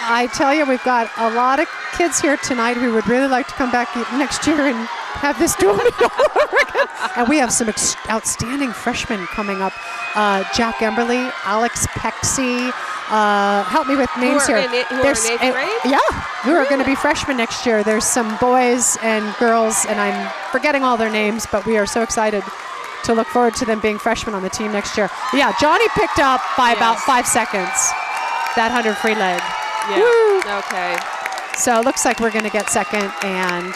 I tell you, we've got a lot of kids here tonight who would really like to come back next year and have this duel all over again. And we have some outstanding freshmen coming up. Jack Emberley, Alex Pexey. Help me with names here. Who are in 8th grade? Yeah, who are going to be freshmen next year. There's some boys and girls, and I'm forgetting all their names, but we are so excited to look forward to them being freshmen on the team next year. Yeah, Johnny picked up by about 5 seconds that 100 free leg. Yeah. Woo. Okay. So it looks like we're going to get second and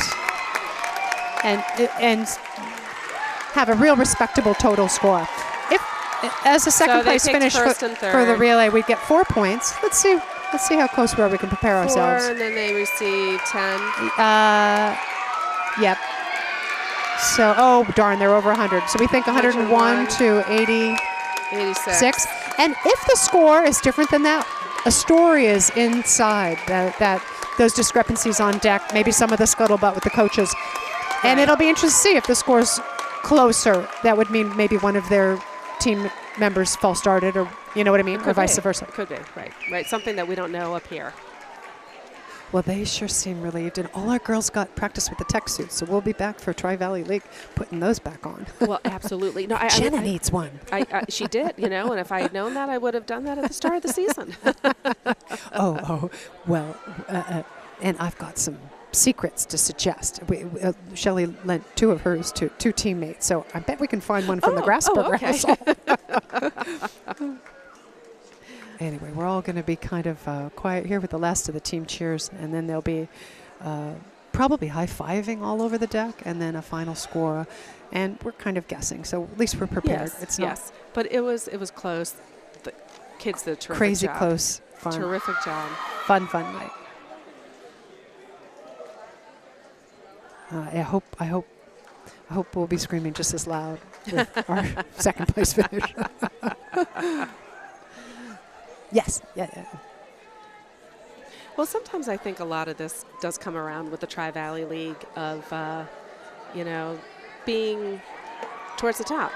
have a real respectable total score. If as a second place finish for the relay, we'd get 4 points. Let's see how close we are. We can prepare ourselves. 4, and then they receive 10. Yep. So, oh, darn, they're over 100. So we think 101 to 86. And if the score is different than that, a story is inside that those discrepancies on deck, maybe some of the scuttlebutt with the coaches. And it'll be interesting to see if the score's closer. That would mean maybe one of their team members false started, or you know what I mean, or vice versa. Could be, right. Something that we don't know up here. Well, they sure seem relieved, and all our girls got practice with the tech suits, so we'll be back for Tri-Valley League putting those back on. Well, absolutely. No, Jenna needs one. She did, and if I had known that, I would have done that at the start of the season. Well, and I've got some secrets to suggest. Shelley lent 2 of hers to 2 teammates, so I bet we can find one from the Grasberger household. Anyway, we're all going to be kind of quiet here with the last of the team cheers, and then there'll be probably high-fiving all over the deck, and then a final score. And we're kind of guessing, so at least we're prepared. Yes, but it was close. The kids did a terrific crazy job. Close, fun. Terrific job. Fun night. I hope we'll be screaming just as loud with our second place finish. Yes. Yeah. Well, sometimes I think a lot of this does come around with the Tri-Valley League of, being towards the top.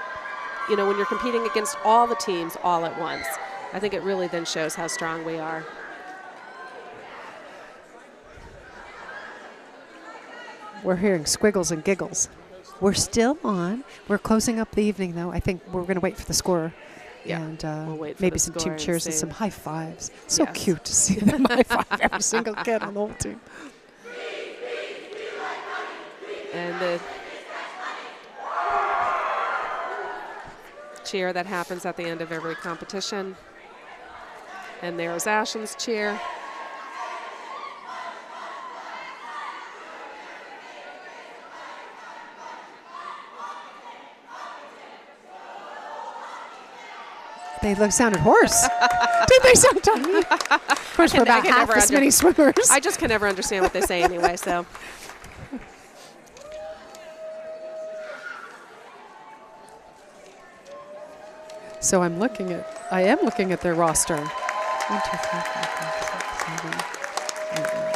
When you're competing against all the teams all at once, I think it really then shows how strong we are. We're hearing squiggles and giggles. We're still on. We're closing up the evening, though. I think we're going to wait for the score. Yeah, and we'll wait for maybe the some score team cheers and see. some high fives. So cute to see them high five every single kid on the whole team. And the cheer that happens at the end of every competition. And there's Ashland's cheer. They sounded hoarse. Did they sound tiny? Of course, we're about half as many swimmers. I just can never understand what they say anyway, so. So I am looking at their roster. 1, 2, 3, 4, 5, 6, 7, 8, 9, 10.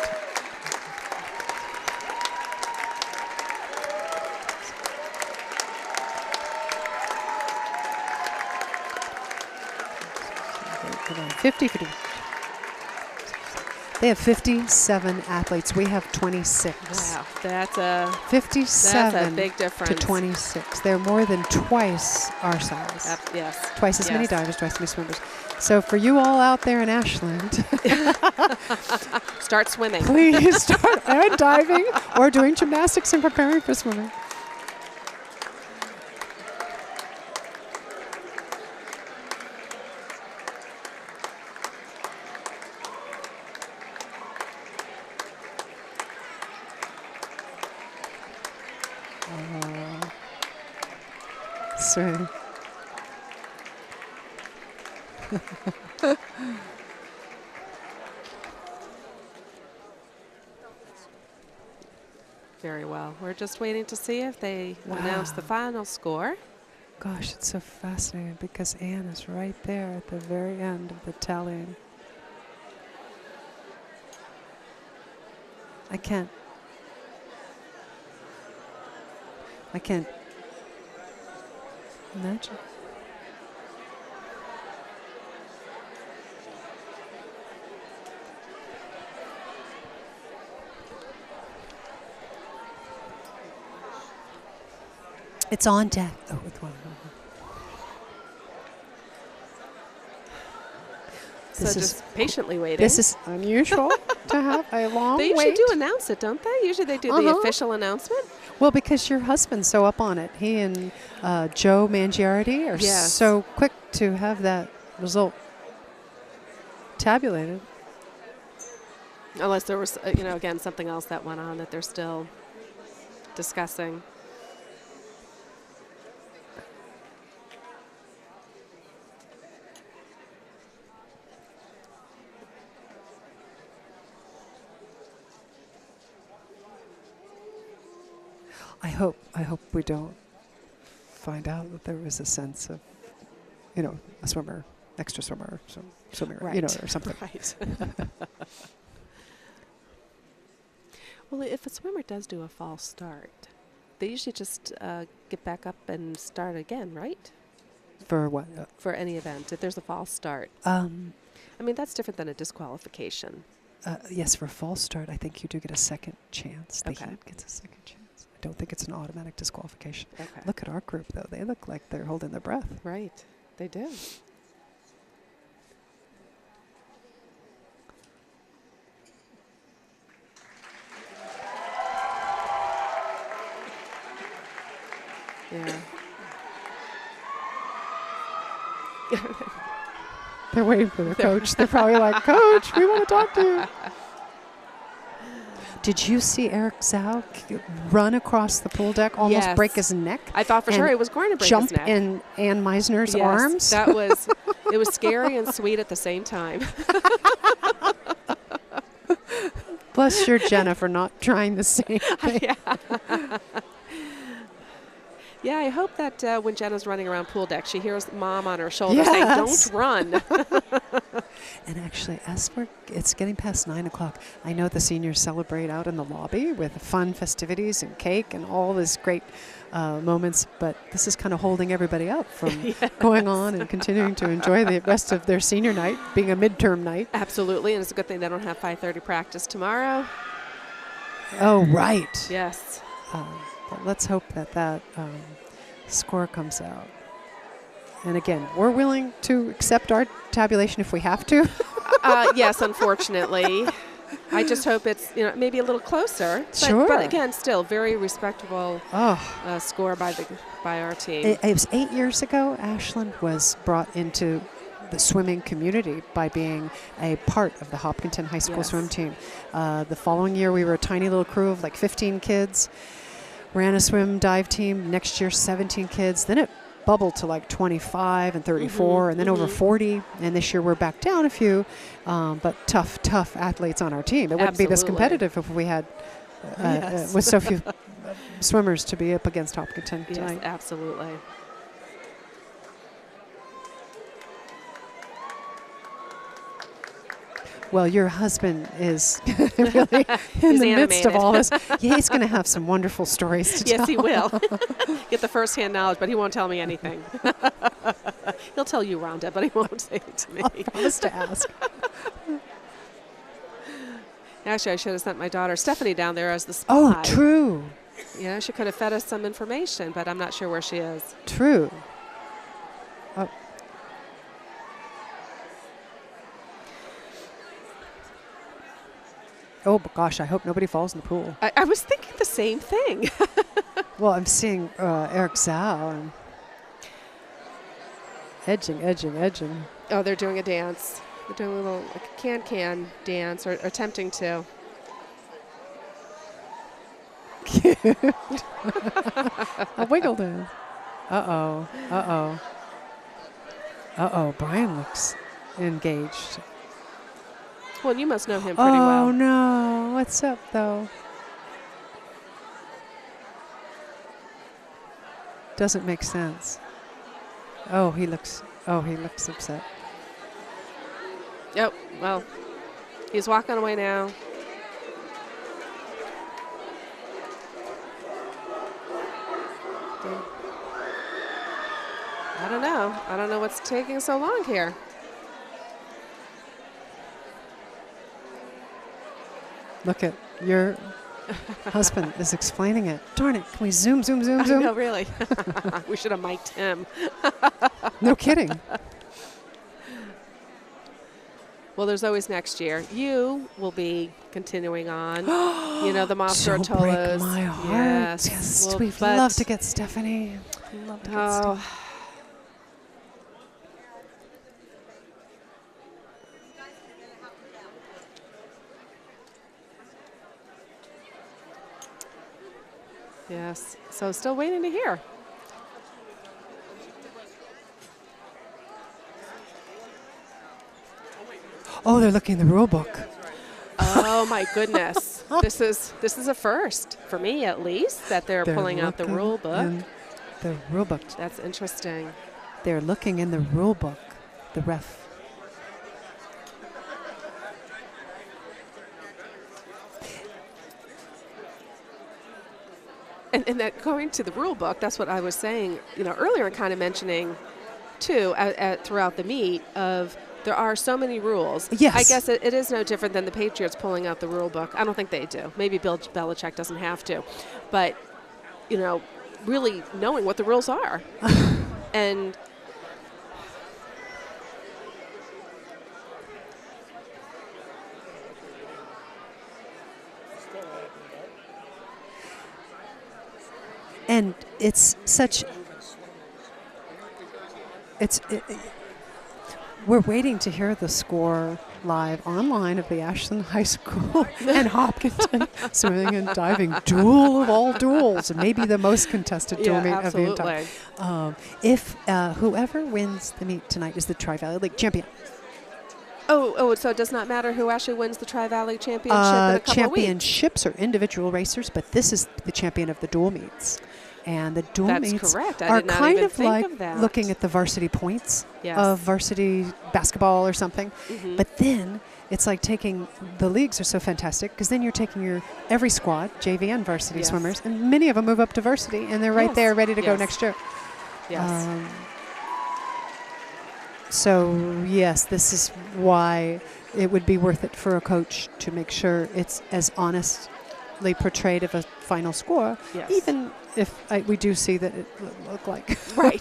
They have 57 athletes. We have 26. Wow, that's a 57 that's a big difference. to 26. They're more than twice our size. Yes. Twice as many divers, twice as many swimmers. So for you all out there in Ashland, start swimming. Please start diving or doing gymnastics and preparing for swimming. Sorry. Very well. We're just waiting to see if they announce the final score. Gosh, it's so fascinating because Anne is right there at the very end of the tallying. I can't imagine. It's on deck. Oh, with one. So just patiently waiting. This is unusual to have a long They wait. usually do announce it, don't they? Usually they do the official announcement. Well, because your husband's so up on it. He and Joe Mangiardi are so quick to have that result tabulated. Unless there was, again, something else that went on that they're still discussing. I hope we don't find out that there was a sense of, a swimmer, extra swimmer, swimming, Right. or something. Right. Well, if a swimmer does do a false start, they usually just get back up and start again, right? For what? For any event, if there's a false start. I mean, that's different than a disqualification. Yes, for a false start, I think you do get a second chance. The Okay. heat gets a second chance. I don't think it's an automatic disqualification. Okay. Look at our group, though. They look like they're holding their breath. Right. They do. Yeah. They're waiting for their coach. They're probably like, Coach, we want to talk to you. Did you see Eric Zhao run across the pool deck, almost Yes. break his neck? I thought for and sure he was going to break jump his neck. in Ann Meisner's Yes, arms? That was, it was scary and sweet at the same time. Bless your Jenna for not trying the same thing. Yeah, I hope that when Jenna's running around pool deck, she hears Mom on her shoulder saying, Yes. "Don't run." And actually, as it's getting past 9 o'clock, I know the seniors celebrate out in the lobby with fun festivities and cake and all these great moments, but this is kind of holding everybody up from going on and continuing to enjoy the rest of their senior night, being a midterm night. Absolutely, and it's a good thing they don't have 5:30 practice tomorrow. Oh, right. Yes. But let's hope that score comes out. And again, we're willing to accept our tabulation if we have to. Yes, unfortunately. I just hope it's maybe a little closer. Sure. But again, still very respectable score by our team. It was 8 years ago. Ashland was brought into the swimming community by being a part of the Hopkinton High School swim team. The following year, we were a tiny little crew of like 15 kids. Ran a swim dive team. Next year, 17 kids. Then it bubbled to like 25 and 34 and then over 40. And this year we're back down a few, but tough athletes on our team. It wouldn't be this competitive if we had with so few swimmers to be up against Hopkinton tonight. Yes, absolutely. Well, your husband is really in the midst of all this. Yeah, he's going to have some wonderful stories to tell. Yes, he will. Get the first-hand knowledge, but he won't tell me anything. He'll tell you, Rhonda, but he won't say it to me. I promise to ask. Actually, I should have sent my daughter Stephanie down there as the spy. Oh, true. Yeah, she could have fed us some information, but I'm not sure where she is. True. Oh. Oh, gosh, I hope nobody falls in the pool. I was thinking the same thing. Well, I'm seeing Eric Zhao and edging. Oh, they're doing a dance. They're doing a little can dance or attempting to. Cute. A wiggle dance. Uh-oh. Brian looks engaged. Well, you must know him pretty well. Oh, no. What's up, though? Doesn't make sense. Oh, he looks upset. Yep. Well, he's walking away now. I don't know. I don't know what's taking so long here. Look at your husband is explaining it. Darn it. Can we zoom? No, really. We should have mic'd him. No kidding. Well, there's always next year. You will be continuing on. The Monster Don't break Atollas. my heart. Yes. Well, we'd love to get Stephanie. Love to get Stephanie. Yes. So still waiting to hear. Oh, they're looking in the rule book. Oh, my goodness. This is a first for me, at least, that they're pulling out the rule book. The rule book. That's interesting. They're looking in the rule book, the ref. And that going to the rule book, that's what I was saying, earlier, and kind of mentioning, too, throughout the meet, of there are so many rules. Yes. I guess it is no different than the Patriots pulling out the rule book. I don't think they do. Maybe Bill Belichick doesn't have to. But, really knowing what the rules are. And it's such, we're waiting to hear the score live online of the Ashland High School and Hopkinton swimming and diving duel of all duels, maybe the most contested duel meet of the entire. If whoever wins the meet tonight is the Tri-Valley League champion. Oh, so it does not matter who actually wins the Tri-Valley Championship in a couple championships are individual racers, but this is the champion of the dual meets. And the dual meets are kind of like looking at the varsity points of varsity basketball or something. Mm-hmm. But then it's like taking, the leagues are so fantastic because then you're taking every squad, JV and varsity swimmers, and many of them move up to varsity, and they're right there ready to go next year. Yes. So, yes, this is why it would be worth it for a coach to make sure it's as honestly portrayed of a final score, even if we do see that it look like. Right.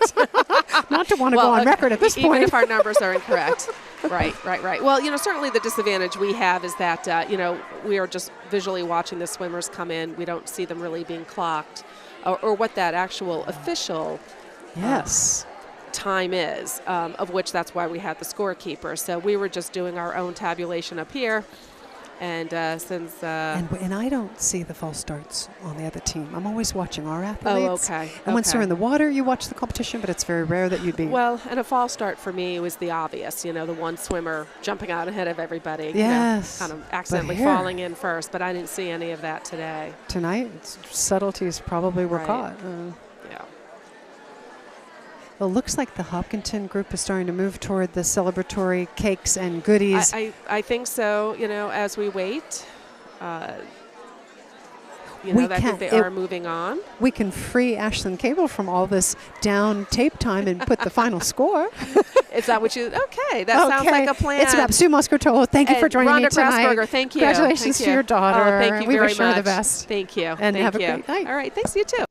Not to want to go on record at this point. Even if our numbers are incorrect. Right. Well, certainly the disadvantage we have is that, we are just visually watching the swimmers come in. We don't see them really being clocked or what that actual official time is, of which that's why we had the scorekeeper. So we were just doing our own tabulation up here. And since and I don't see the false starts on the other team. I'm always watching our athletes. Oh, okay. And once they're in the water, you watch the competition, but it's very rare that you'd be. Well, and a false start for me was the obvious. The one swimmer jumping out ahead of everybody. Yes. Kind of accidentally falling in first, but I didn't see any of that today. Tonight, subtleties probably were caught. Well, it looks like the Hopkinton group is starting to move toward the celebratory cakes and goodies. I think so, as we wait. I think they are moving on. We can free Ashland Cable from all this down tape time and put the final score. Is that what you... Okay, that sounds like a plan. It's about Sue Moscartolo. Thank you for joining me tonight. Grasberger, thank you. Congratulations to your daughter. Oh, thank you we very wish her much. the best. Thank you. And have a great night. All right, thanks, you too.